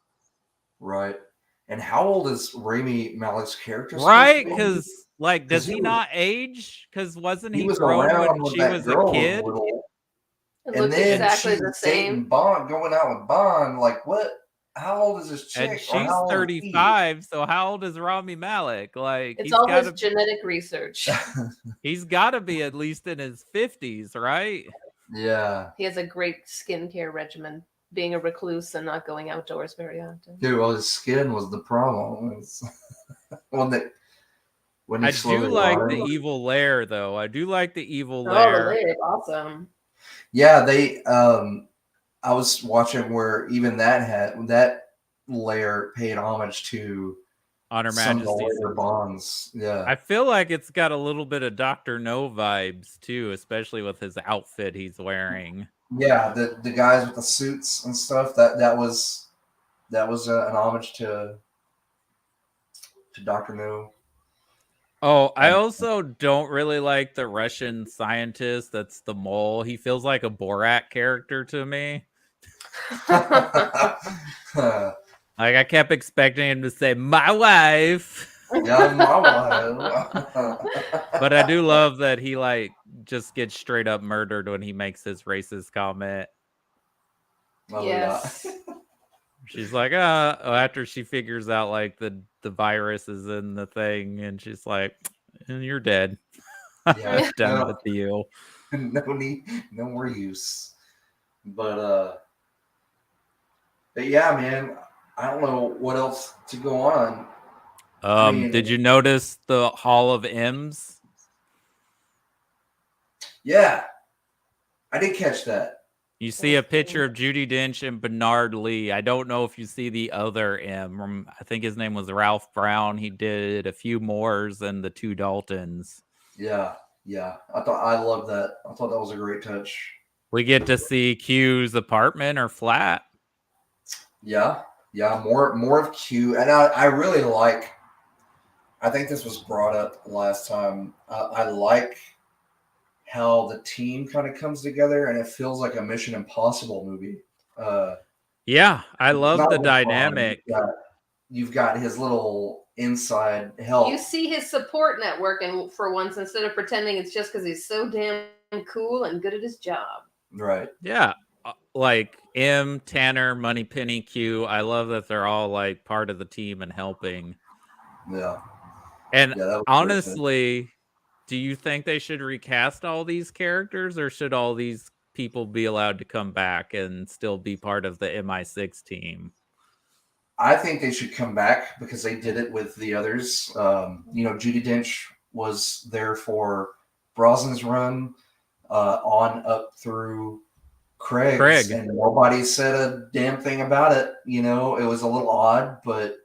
Right. And how old is Rami Malek's character? Right? supposed to be? Because, like, does 'Cause he he not age? Because wasn't He he was grown around when when she that was a girl was kid? little. It And looks then exactly she's the dating same. Bond, going out with Bond. Like, what? How old is this chick? And Or she's how old is he? 35, so how old is Rami Malek? Like, It's he's all got his to genetic research. he's got to be at least in his 50s, right? Yeah. He has a great skincare regimen, being a recluse and not going outdoors very often. Dude, well, his skin was the problem. when he I slowly do like rotted. the evil lair, though. I do like the evil Oh, lair. really? Awesome. Yeah, they. I was watching where even that layer paid homage to On Her some of the Majesty's. later Bonds. Yeah. I feel like it's got a little bit of Dr. No vibes, too, especially with his outfit he's wearing. Yeah, the guys with the suits and stuff. That was an homage to Dr. No. Oh, I also don't really like the Russian scientist that's the mole. He feels like a Borat character to me. Like, I kept expecting him to say, "My wife." Yeah, my wife. But I do love that he, like, just gets straight up murdered when he makes his racist comment. Oh, Yes. She's like, after she figures out, like, the virus is in the thing, and she's like, and you're dead. Yeah. I'm done with you. No need, no more use. But yeah, man, I don't know what else to go on. I mean, Did you notice the Hall of M's? Yeah, I did catch that. You see a picture of Judi Dench and Bernard Lee. I don't know if you see the other M. I think his name was Ralph Brown. He did a few mores and the two Daltons. Yeah. I love that. I thought that was a great touch. We get to see Q's apartment or flat. Yeah, more of Q, and I really like. I think this was brought up last time. I like how the team kind of comes together, and it feels like a Mission Impossible movie. Yeah, I love not the with Bond. dynamic. You've got his little inside help. You see his support network, and for once, instead of pretending it's just because he's so damn cool and good at his job. Right. Yeah, like M, Tanner, Moneypenny, Q. I love that they're all like part of the team and helping. Yeah. And that was honestly, do you think they should recast all these characters, or should all these people be allowed to come back and still be part of the MI6 team? I think they should come back because they did it with the others. Judi Dench was there for Brosnan's run on up through Craig's, and nobody said a damn thing about it. You know, it was a little odd, but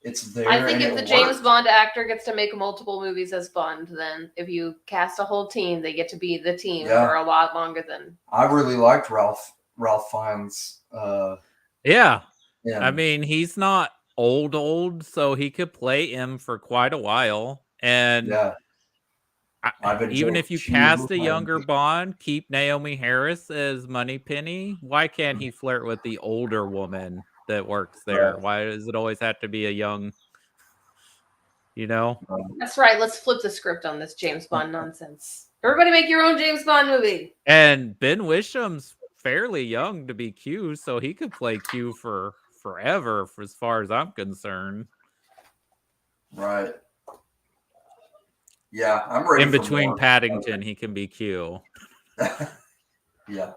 it's there. I think if the James Bond actor gets to make multiple movies as Bond, then if you cast a whole team, they get to be the team for a lot longer than. I really liked Ralph Fiennes. Yeah. I mean, he's not old, so he could play M for quite a while. And even if you cast a younger Bond, keep Naomi Harris as Moneypenny, why can't he flirt with the older woman that works there? Right. Why does it always have to be a young, you know? That's right. Let's flip the script on this James Bond nonsense. Everybody make your own James Bond movie. And Ben Wisham's fairly young to be Q, so he could play Q for forever, as far as I'm concerned. Right. Yeah, I'm ready. In between Paddington, he can be Q. Yeah.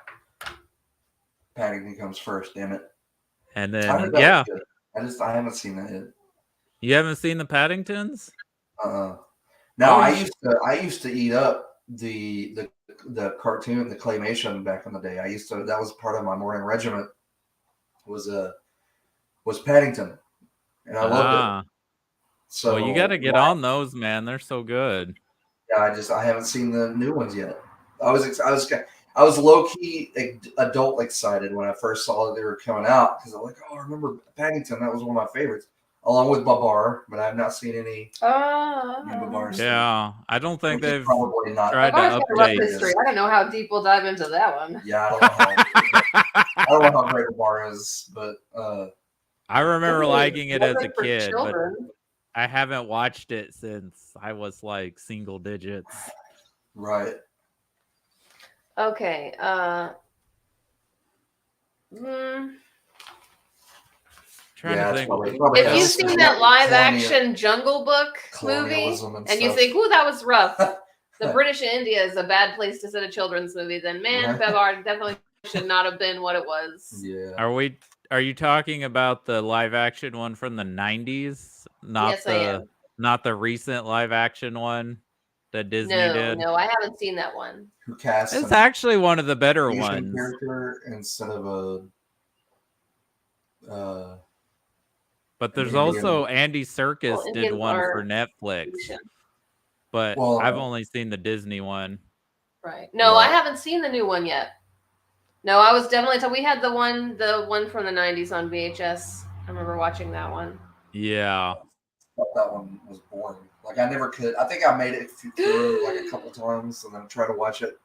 Paddington comes first, damn it. And then, yeah. I haven't seen that yet. You haven't seen the Paddingtons? Now Oh, I used to eat up the cartoon, the claymation back in the day. That was part of my morning regiment was Paddington, and I loved it. So well, you got to get on those, man. They're so good. Yeah, I haven't seen the new ones yet. I was low key adult excited when I first saw that they were coming out because I'm like, oh, I remember Paddington. That was one of my favorites, along with Babar. But I have not seen any Babar stuff. Yeah, I don't think they've probably not tried to update history. I don't know how deep we'll dive into that one. Yeah, I don't know how great Babar is, but I remember liking it as a kid, but I haven't watched it since I was like single digits. Right. Okay. Trying to think. If you've seen that live action Jungle Book movie and you think, "Ooh, that was rough," the British India is a bad place to set a children's movie. Then, man, Babar definitely should not have been what it was. Yeah. Are you talking about the live action one from the 90s? Yes, I am. Not the recent live action one that Disney did? No, I haven't seen that one. Who cast It's actually one of the better Asian ones. character instead of but there's also Andy Serkis did one for Netflix. But I've only seen the Disney one. Right. No, I haven't seen the new one yet. No, I was definitely we had the one from the 90s on VHS. I remember watching that one. Yeah. I thought that one was boring. Like I never could. I think I made it through like a couple times and then tried to watch it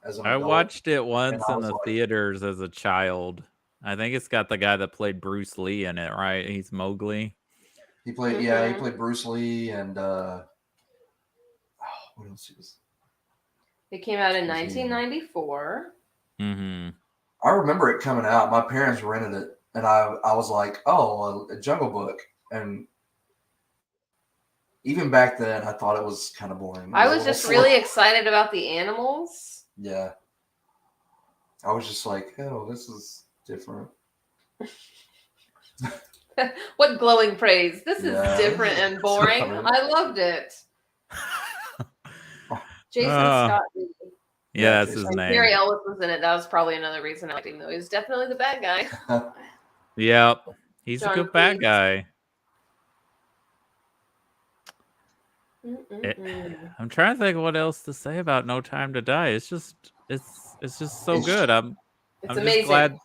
as an adult. I watched it once in the theaters as a child. I think it's got the guy that played Bruce Lee in it, right? He's Mowgli. He played he played Bruce Lee and what else was? It came out in 1994. Mm-hmm. I remember it coming out. My parents rented it, and I was like, "Oh, a Jungle Book." And even back then, I thought it was kind of boring. I was just really excited about the animals. Yeah, I was just like, "Oh, this is different." What glowing praise! This is different and boring. I loved it. Jason Scott. Yeah, that's his name. Gary Ellis was in it. That was probably another reason I liked him, though. He was definitely the bad guy. Yep. He's a good bad guy. I'm trying to think of what else to say about No Time to Die. It's just so good. I'm amazing.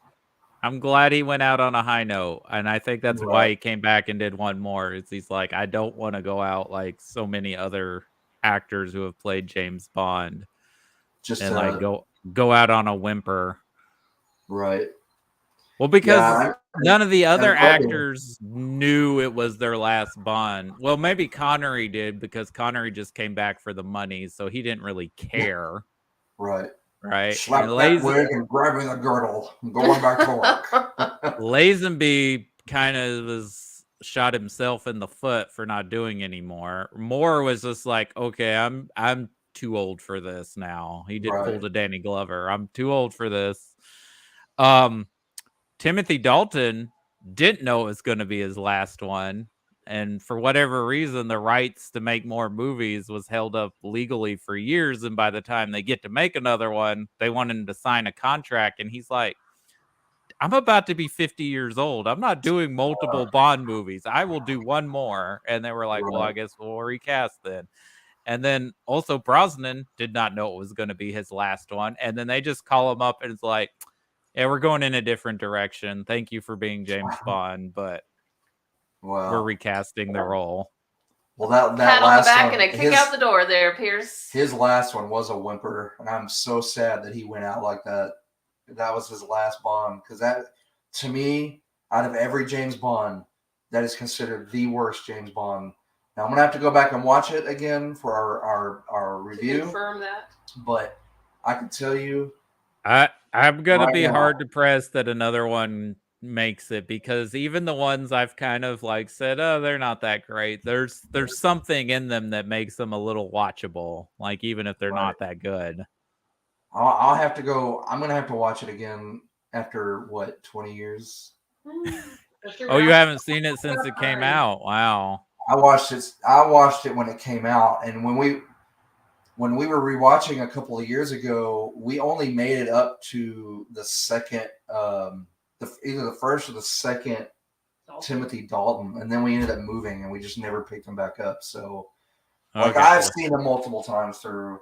I'm glad he went out on a high note, and I think that's why he came back and did one more. He's like, I don't want to go out like so many other actors who have played James Bond. Just like go out on a whimper. Right. Well, because none of the other actors knew it was their last Bond. Well, maybe Connery did because Connery just came back for the money, so he didn't really care. Right. Right. Slap that wig and grab me the girdle. I'm going back to work. Lazenby kind of shot himself in the foot for not doing anymore. Moore was just like, okay, I'm too old for this now. He did pull to Danny Glover. I'm too old for this. Timothy Dalton didn't know it was going to be his last one. And for whatever reason, the rights to make more movies was held up legally for years. And by the time they get to make another one, they want him to sign a contract. And he's like, I'm about to be 50 years old. I'm not doing multiple Bond movies. I will do one more. And they were like, well, I guess we'll recast then. And then also Brosnan did not know it was going to be his last one. And then they just call him up and it's like, yeah, we're going in a different direction. Thank you for being James Bond, but we're recasting the role. Well, that pat last on the back one, and a kick out the door there, Pierce. His last one was a whimper, and I'm so sad that he went out like that. That was his last Bond, because that, to me, out of every James Bond, that is considered the worst James Bond. Now I'm gonna have to go back and watch it again for our review. To confirm that. But I can tell you, I'm gonna be hard to press that another one makes it, because even the ones I've kind of like said, oh, they're not that great. There's something in them that makes them a little watchable, like even if they're not that good. I'll have to go. I'm gonna have to watch it again after 20 years. Oh, you haven't seen it since it came out? Wow. I watched it. I watched it when it came out, and when we were rewatching a couple of years ago, we only made it up to the second, either the first or the second Timothy Dalton, and then we ended up moving, and we just never picked him back up. So, like, Okay. I've seen him multiple times through.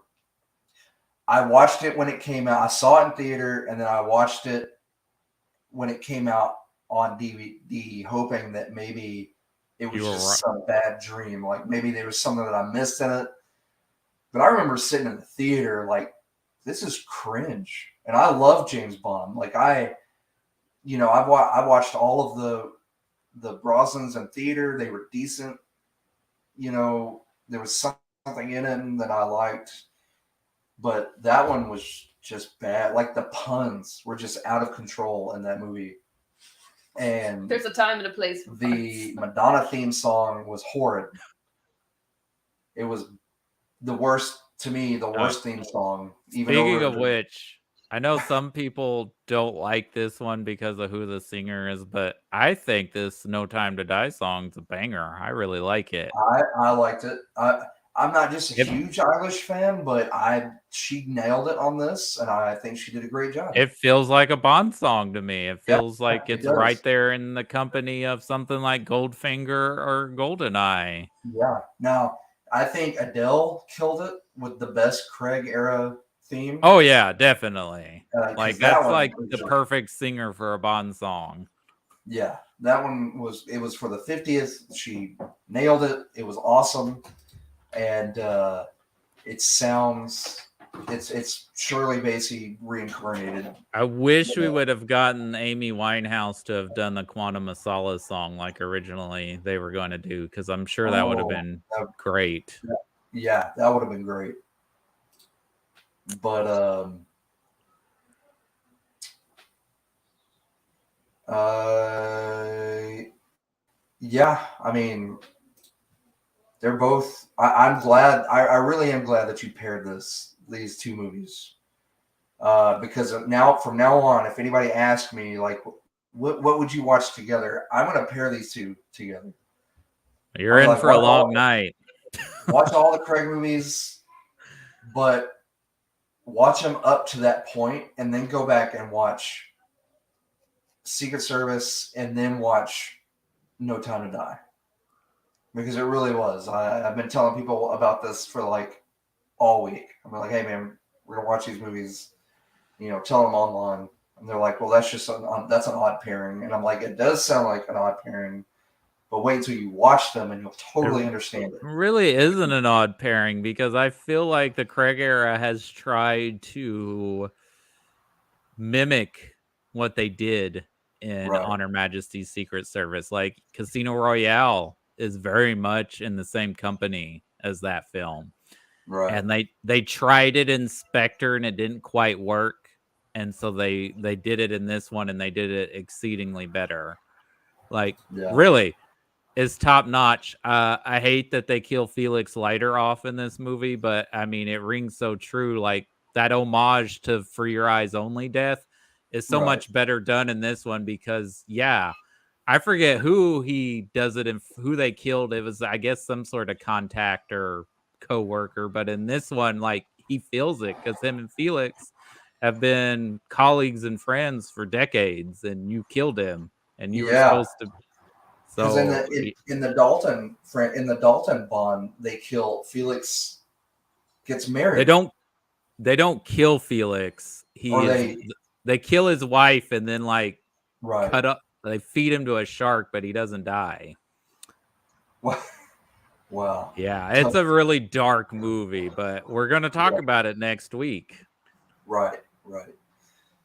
I watched it when it came out. I saw it in theater, and then I watched it when it came out on DVD, hoping that maybe it was just some bad dream. Like maybe there was something that I missed in it. But I remember sitting in the theater like, this is cringe. And I love James Bond. Like I watched all of the Brosnans in theater. They were decent. You know, there was something in it that I liked. But that one was just bad. Like the puns were just out of control in that movie. And there's a time and a place for the Madonna theme song was horrid. It was the worst to me, the worst theme song. Speaking of which, I know some people don't like this one because of who the singer is, but I think this "No Time to Die" song's a banger. I really like it. I liked it. I'm not just a huge Eilish fan, but she nailed it on this, and I think she did a great job. It feels like a Bond song to me. It feels like it's right there in the company of something like Goldfinger or GoldenEye. Yeah. Now, I think Adele killed it with the best Craig era theme. Oh yeah, definitely. Like that's like the perfect singer for a Bond song. Yeah, that one was for the 50th. She nailed it. It was awesome. And it's Shirley Bassey reincarnated. I wish we would have gotten Amy Winehouse to have done the Quantum of Solace song like originally they were going to do, because I'm sure that would have been great. Yeah, that would have been great. But yeah, I mean, they're both. I'm glad. I really am glad that you paired these two movies, because from now on, if anybody asks me like, what would you watch together, I'm going to pair these two together. You're in for a long night. Watch all the Craig movies, but watch them up to that point, and then go back and watch Secret Service, and then watch No Time to Die. Because it really was. I've been telling people about this for like all week. I'm like, hey man, we're gonna watch these movies. You know, tell them online, and they're like, well, that's an odd pairing. And I'm like, it does sound like an odd pairing, but wait until you watch them and you'll totally understand it. It really isn't an odd pairing, because I feel like the Craig era has tried to mimic what they did in On Her Majesty's Secret Service. Like Casino Royale is very much in the same company as that film. Right. And they tried it in Spectre and it didn't quite work. And so they did it in this one, and they did it exceedingly better. Like, really, is top notch. I hate that they kill Felix Leiter off in this movie, but I mean, it rings so true. Like that homage to For Your Eyes Only death is so much better done in this one, because I forget who he does it and who they killed. It was, I guess, some sort of contact or co-worker. But in this one, like, he feels it, because him and Felix have been colleagues and friends for decades, and you killed him, and you were supposed to. So in the Dalton Bond, they kill Felix. Gets married. They don't kill Felix. They kill his wife, and then cut up. They feed him to a shark, but he doesn't die. Wow. Yeah, it's a really dark movie, but we're going to talk about it next week. Right.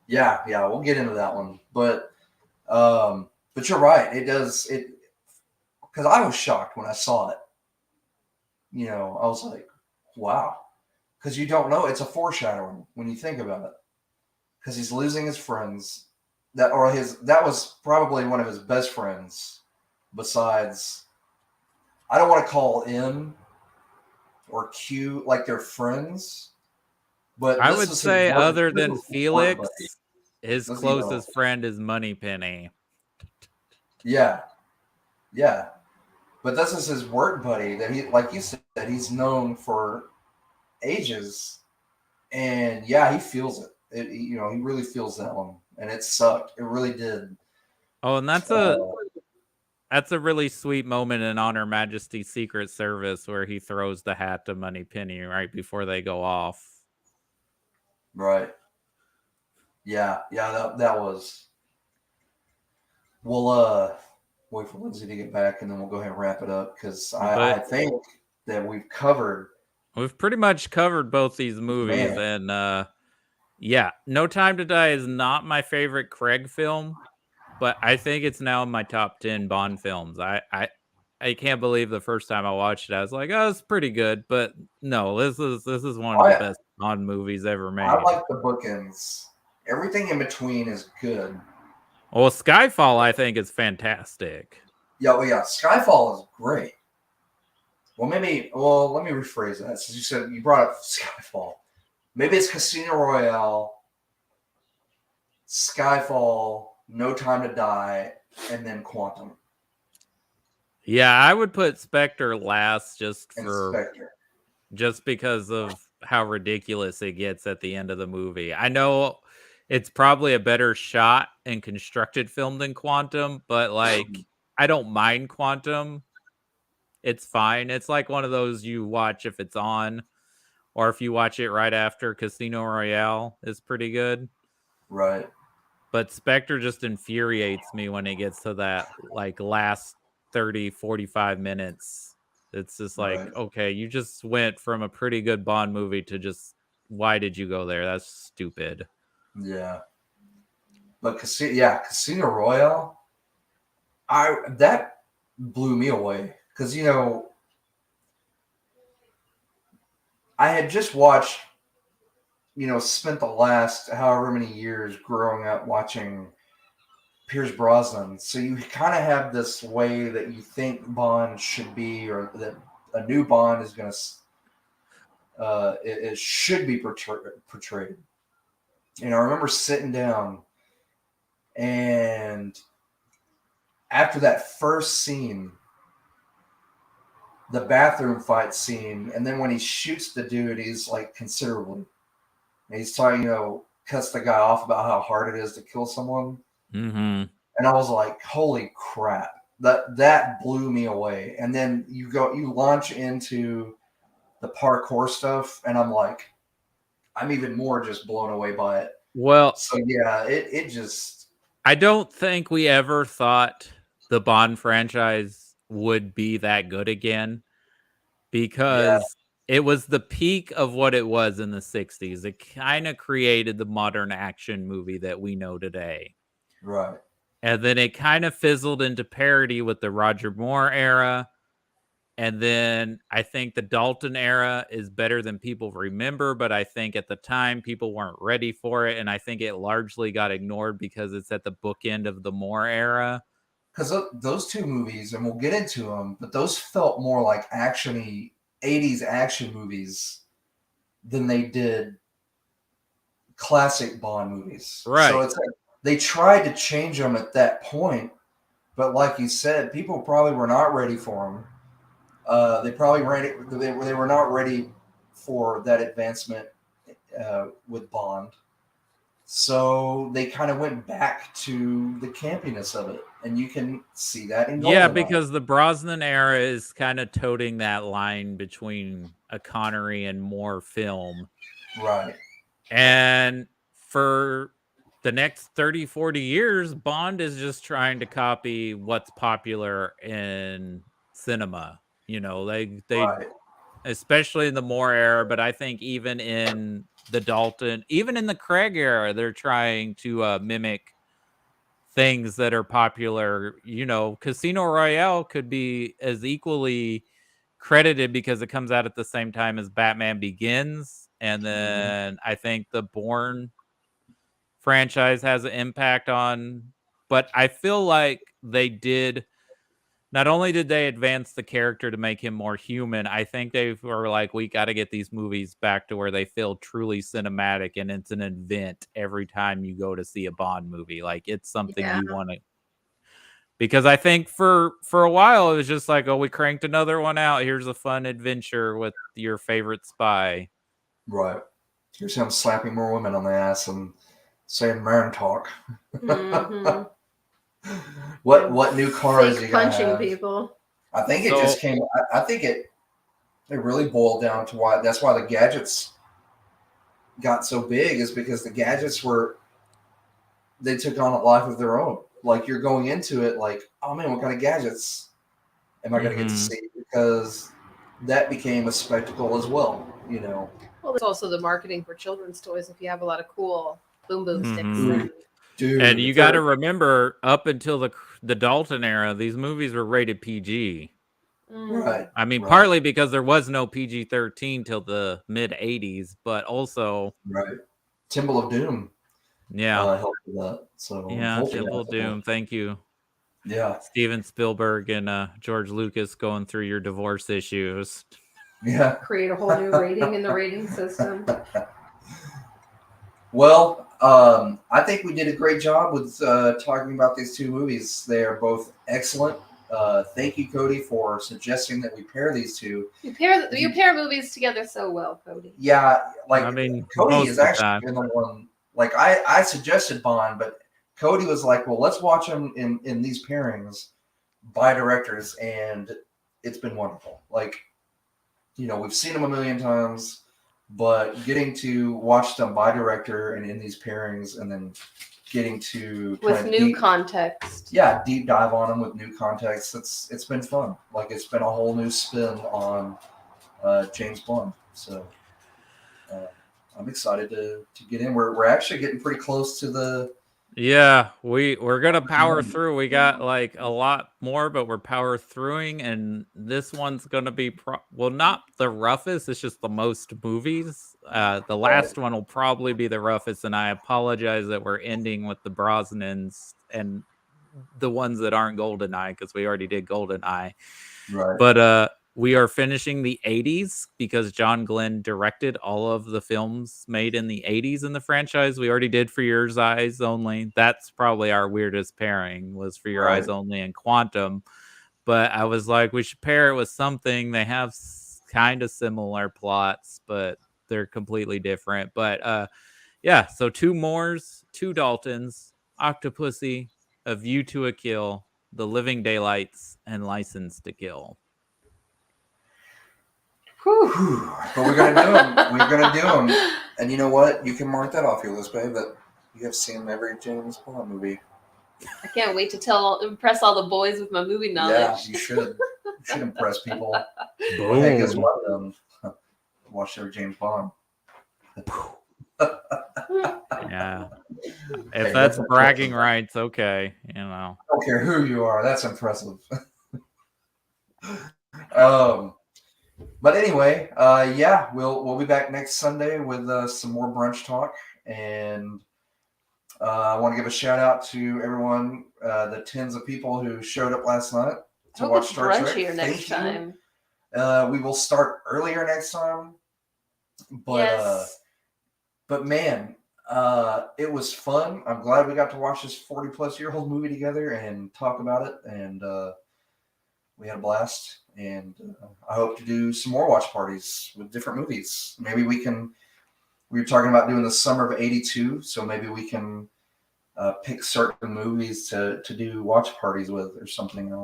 Yeah, we'll get into that one. But you're right. It does it, because I was shocked when I saw it. You know, I was like, wow. Because you don't know, it's a foreshadowing when you think about it. Because he's losing his friends. That was probably one of his best friends, besides, I don't want to call M or Q like they're friends, but I would say other than Felix, his closest friend is Moneypenny. Yeah, yeah. But this is his work buddy that he, like you said, he's known for ages, and yeah, he feels it. He really feels that one, and it sucked. It really did. Oh, and Uh, that's a really sweet moment in On Her Majesty's Secret Service where he throws the hat to Moneypenny right before they go off. right. Yeah, that was. We'll wait for Lindsay to get back, and then we'll go ahead and wrap it up because I think that we've covered. We've pretty much covered both these movies, Man. and yeah, No Time to Die is not my favorite Craig film, but I think it's now in my top 10 Bond films. I can't believe the first time I watched it, I was like, oh, it's pretty good, but no, this is one of the best Bond movies ever made. I like the bookends. Everything in between is good. Well, Skyfall, I think, is fantastic. Yeah, Skyfall is great. Well, let me rephrase that. Since you said you brought up Skyfall, maybe it's Casino Royale, Skyfall, No Time to Die, and then Quantum. Yeah, I would put Spectre last just because of how ridiculous it gets at the end of the movie. I know it's probably a better shot and constructed film than Quantum, but like I don't mind Quantum. It's fine. It's like one of those you watch if it's on, or if you watch it right after Casino Royale is pretty good. Right. But Spectre just infuriates me when it gets to that like last 30, 45 minutes. It's just like, okay, you just went from a pretty good Bond movie to just, why did you go there? That's stupid. Yeah. But Casino Royale, that blew me away because I had just watched, spent the last however many years growing up watching Pierce Brosnan. So you kind of have this way that you think Bond should be, or that a new Bond is going to, it should be portrayed. I remember sitting down, and after that first scene, the bathroom fight scene, and then when he shoots the dude, he's like considerably. And he's talking, cuts the guy off about how hard it is to kill someone. Mm-hmm. And I was like, holy crap. That blew me away. And then you launch into the parkour stuff, and I'm even more just blown away by it. Well, so yeah, it just. I don't think we ever thought the Bond franchise would be that good again, because it was the peak of what it was in the 60s. It kind of created the modern action movie that we know today. Right. And then it kind of fizzled into parody with the Roger Moore era. And then I think the Dalton era is better than people remember, but I think at the time people weren't ready for it. And I think it largely got ignored because it's at the bookend of the Moore era. Because those two movies, and we'll get into them, but those felt more like action-y 80s action movies than they did classic Bond movies. Right. So it's like they tried to change them at that point, but like you said, people probably were not ready for them. They were not ready for that advancement with Bond. So they kind of went back to the campiness of it, and you can see that in GoldenEye. Because the Brosnan era is kind of toting that line between a Connery and Moore film. Right. And for the next 30, 40 years, Bond is just trying to copy what's popular in cinema. They right. Especially in the Moore era, but I think even in the Dalton, even in the Craig era, they're trying to mimic things that are popular. Casino Royale could be as equally credited because it comes out at the same time as Batman Begins. And then I think the Bourne franchise has an impact on, but I feel like not only did they advance the character to make him more human, I think they were like, we got to get these movies back to where they feel truly cinematic, and it's an event every time you go to see a Bond movie. Like, it's something you want to. Because I think for a while it was just like, oh, we cranked another one out. Here's a fun adventure with your favorite spy. Right. Here's him slapping more women on the ass and saying man talk. Mm-hmm. What new car is he Fake gonna punching have? people. I think it just came. I think it really boiled down to why. That's why the gadgets got so big, is because the gadgets they took on a life of their own. Like, you're going into it like, oh man, what kind of gadgets am I going to get to see? Because that became a spectacle as well, you know. Well, there's also the marketing for children's toys. If you have a lot of cool boom boom sticks, Mhm. Dude, And you got to remember, up until the Dalton era, these movies were rated PG. Right. I mean, partly because there was no PG-13 till the mid '80s, but also Temple of Doom. Yeah. Helped with that. So Yeah, Temple of Doom. Thank you. Yeah. Steven Spielberg and George Lucas going through your divorce issues. Yeah. Create a whole new rating in the rating system. Well, I think we did a great job with talking about these two movies. They are both excellent. Thank you, Cody, for suggesting that we pair these two. You pair movies together so well, Cody. Yeah, like, I mean, Cody is actually been the one. Like, I suggested Bond, but Cody was like, "Well, let's watch them in these pairings by directors," and it's been wonderful. Like, you know, we've seen them a million times, but getting to watch them by director and in these pairings, and then getting to with new context. Yeah, deep dive on them with new context. It's been fun. Like, it's been a whole new spin on James Bond. So I'm excited to get in. We're actually getting pretty close to the. Yeah, we're gonna power through. We got like a lot more, but we're power throughing, and this one's gonna be well, not the roughest. It's just the most movies. The last one will probably be the roughest, and I apologize that we're ending with the Brosnans and the ones that aren't GoldenEye, because we already did GoldenEye. Right. But we are finishing the 80s because John Glenn directed all of the films made in the 80s in the franchise. We already did For Your Eyes Only. That's probably our weirdest pairing, was For Your Eyes Only and Quantum. But I was like, we should pair it with something. They have kind of similar plots, but they're completely different. But yeah, so 2 Moores, 2 Daltons, Octopussy, A View to a Kill, The Living Daylights, and License to Kill. Whew. But we're gonna do them. We're gonna do them. And you know what? You can mark that off your list, babe. That you have seen every James Bond movie. I can't wait to impress all the boys with my movie knowledge. Yeah, you should. You should impress people. Well, hey, guess what? Watch their James Bond. Yeah. If that's bragging rights, okay. You know. I don't care who you are. That's impressive. But anyway, yeah, we'll be back next Sunday with some more brunch talk, and I want to give a shout out to everyone, the tens of people who showed up last night to watch Star Trek. Here next time. We will start earlier next time, but but man, it was fun. I'm glad we got to watch this 40-plus-year-old movie together and talk about it, and we had a blast. And I hope to do some more watch parties with different movies. Maybe we were talking about doing the summer of '82, so maybe we can pick certain movies to do watch parties with or something.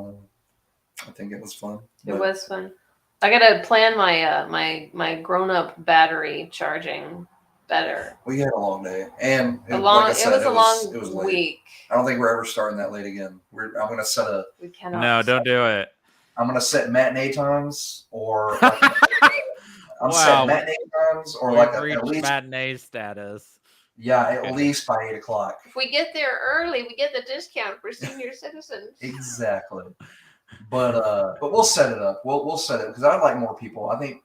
I think it was fun. It was fun. I gotta plan my grown-up battery charging better. We had a long day, and it was a long week. I don't think we're ever starting that late again. I'm gonna set a. We cannot. No, don't do it. I'm gonna set matinee times, or setting matinee times, or like at least matinee status. Yeah, at least by 8 o'clock. If we get there early, we get the discount for senior citizens. Exactly. But we'll set it up. We'll set it because I'd like more people. I think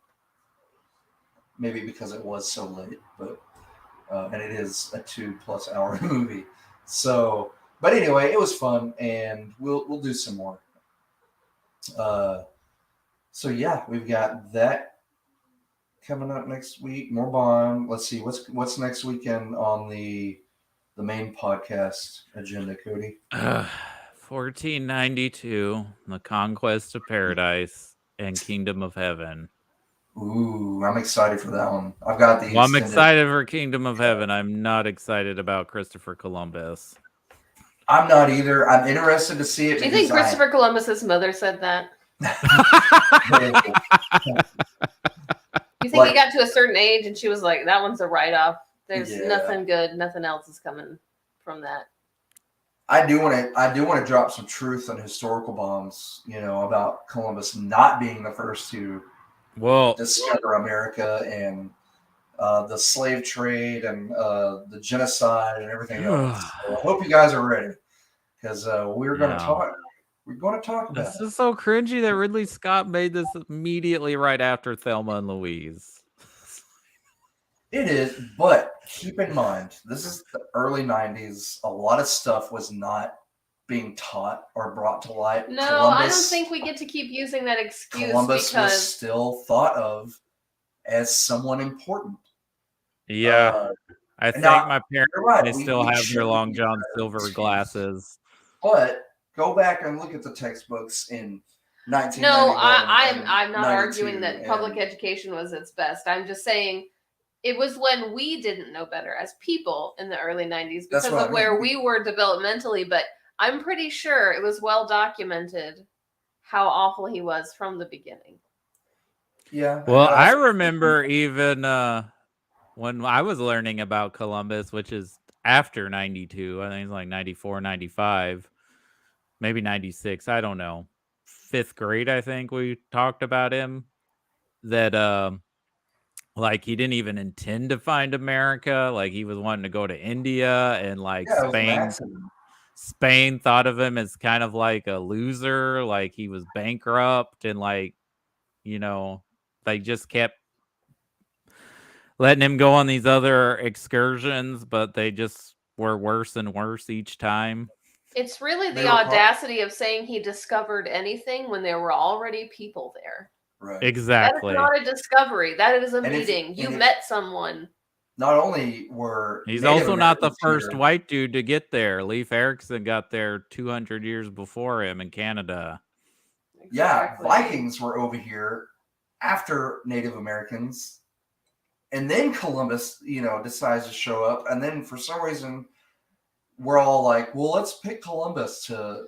maybe because it was so late, but and it is a 2+ hour movie. So, but anyway, it was fun, and we'll do some more. So yeah, we've got that coming up next week. More Bond. Let's see what's next weekend on the main podcast agenda, Cody. 1492, The Conquest of Paradise and Kingdom of Heaven. Ooh, I'm excited for that one. I've got the Well, I'm extended. excited for Kingdom of Heaven. I'm not excited about Christopher Columbus. I'm not either. I'm interested to see it. Do you think Christopher Columbus's mother said that? You think he got to a certain age and she was like, "That one's a write-off. There's nothing good. Nothing else is coming from that." I do want to drop some truth on historical bombs. About Columbus not being the first to discover America and the slave trade and the genocide and everything else. So I hope you guys are ready because we're going to talk. We're going to talk about This is so cringy that Ridley Scott made this immediately right after Thelma and Louise. It is, but keep in mind, this is the early 90s. A lot of stuff was not being taught or brought to light. No, I don't think we get to keep using that excuse Columbus was still thought of as someone important. Yeah. I think my parents, they still have their Long John Silver glasses. But go back and look at the textbooks in 1991. No, I'm not arguing that public education was its best. I'm just saying it was when we didn't know better as people in the early 90s because of where we were developmentally. But I'm pretty sure it was well documented how awful he was from the beginning. Yeah. Well, I remember even when I was learning about Columbus, which is after 92, I think it's like 94, 95, maybe 96. I don't know. 5th grade, I think we talked about him. That like he didn't even intend to find America. Like he was wanting to go to India and like Spain thought of him as kind of like a loser. Like he was bankrupt and like, they just kept letting him go on these other excursions, but they just were worse and worse each time. It's really the audacity of saying he discovered anything when there were already people there. Right. Exactly. That is not a discovery. That is a meeting. You met someone. Not only were he's also not the first white dude to get there. Leif Erikson got there 200 years before him in Canada. Exactly. Yeah, Vikings were over here after Native Americans. And then Columbus, decides to show up. And then for some reason, we're all like, well, let's pick Columbus to,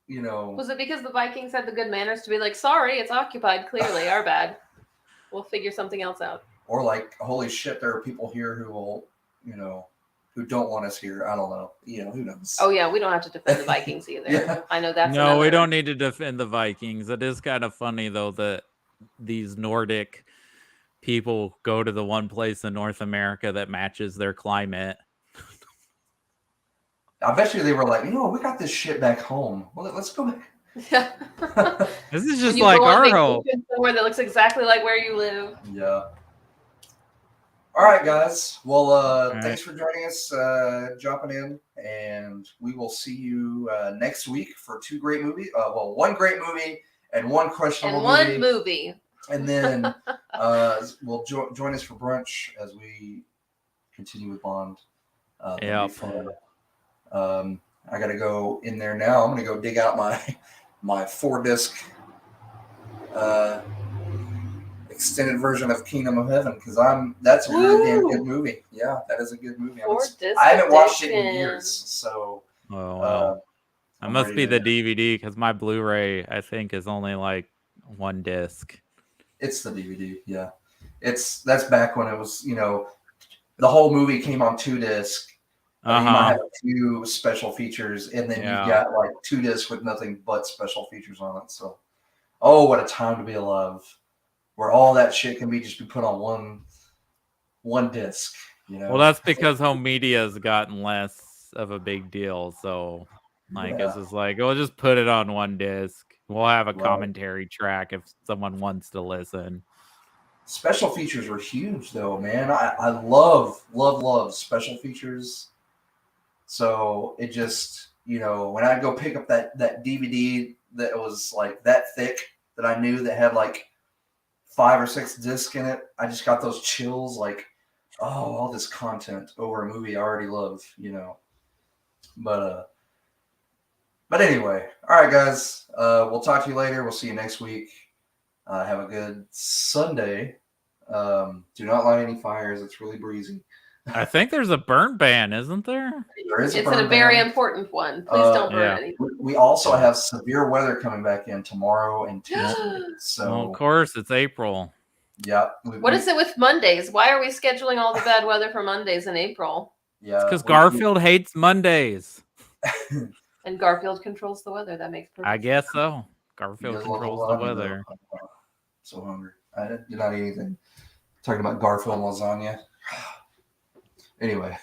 Was it because the Vikings had the good manners to be like, sorry, it's occupied, clearly, our bad. We'll figure something else out. Or like, holy shit, there are people here who will, who don't want us here. I don't know. Who knows? Oh, yeah, we don't have to defend the Vikings either. Yeah. I know that's No, we don't need to defend the Vikings. It is kind of funny, though, that these Nordic people go to the one place in North America that matches their climate. I bet you they were like, we got this shit back home. Well, let's go back. Yeah. This is just like our home. Somewhere that looks exactly like where you live. Yeah. All right, guys. Well, thanks for joining us, jumping in, and we will see you next week for 2 great movies. One great movie and one questionable movie. And one movie. And then we'll join us for brunch as we continue with Bond. Yeah. I got to go in there now. I'm going to go dig out my 4-disc extended version of Kingdom of Heaven because that's a really damn good movie. Yeah, that is a good movie. I haven't watched it in years, so. Oh, wow. It must be the DVD because my Blu-ray I think is only like 1 disc. It's the DVD, yeah. That's back when it was, the whole movie came on 2 discs. You might have a few special features, and then you've got like 2 discs with nothing but special features on it. So, what a time to be alive, where all that shit can be put on one disc. Well, that's because home media has gotten less of a big deal. So, it's just like, we'll just put it on 1 disc. We'll have a commentary track if someone wants to listen. Special features were huge, though, man. I love special features. So it just, when I go pick up that DVD that was like that thick that I knew that had like 5 or 6 discs in it, I just got those chills like, all this content over a movie I already love, But But anyway, all right, guys. We'll talk to you later. We'll see you next week. Have a good Sunday. Do not light any fires. It's really breezy. I think there's a burn ban, isn't there? There is It's burn a very ban. important one. Please don't burn anything. We also have severe weather coming back in tomorrow and Tuesday. So, well, of course, it's April. Yeah. What is it with Mondays? Why are we scheduling all the bad weather for Mondays in April? Yeah. Because Garfield hates Mondays. And Garfield controls the weather. That makes perfect I sense. guess so. Garfield controls the weather. So hungry. I did not eat anything. Talking about Garfield and lasagna. Anyway.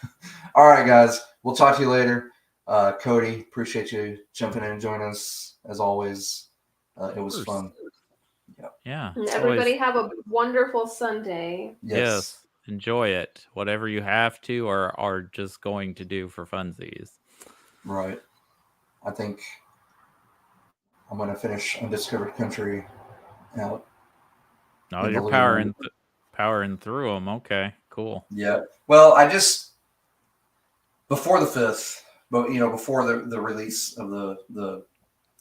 All right, guys. We'll talk to you later. Cody, appreciate you jumping in and joining us as always. It was fun. Yeah. And everybody have a wonderful Sunday. Yes. Enjoy it. Whatever you have to or are just going to do for funsies. Right. I think I'm going to finish Undiscovered Country out. Oh, you're powering through them. Okay, cool. Yeah. Well, I just before the 5th, but before the release of the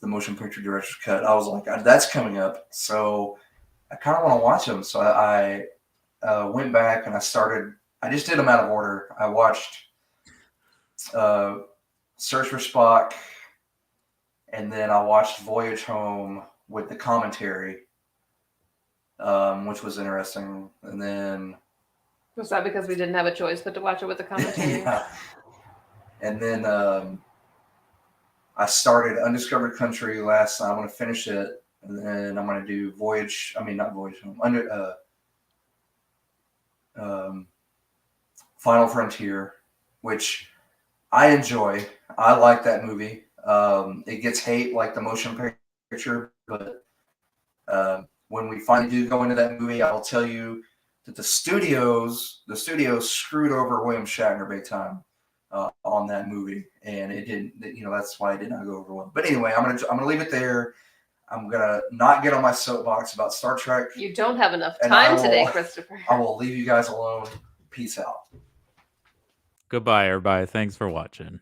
motion picture director's cut, I was like, that's coming up, so I kind of want to watch them. So I went back and I just did them out of order. I watched Search for Spock, and then I watched Voyage Home with the commentary, which was interesting. And then was that because we didn't have a choice but to watch it with the commentary? Yeah. And then I started Undiscovered Country last night. I'm going to finish it, and then I'm going to do not Voyage Home, Final Frontier, which I enjoy. I like that movie. It gets hate like the motion picture, but when we finally do go into that movie, I'll tell you that the studios screwed over William Shatner big time on that movie, and it didn't. That's why it did not go over well. But anyway, I'm gonna leave it there. I'm gonna not get on my soapbox about Star Trek. You don't have enough time today, Christopher. I will leave you guys alone. Peace out. Goodbye, everybody. Thanks for watching.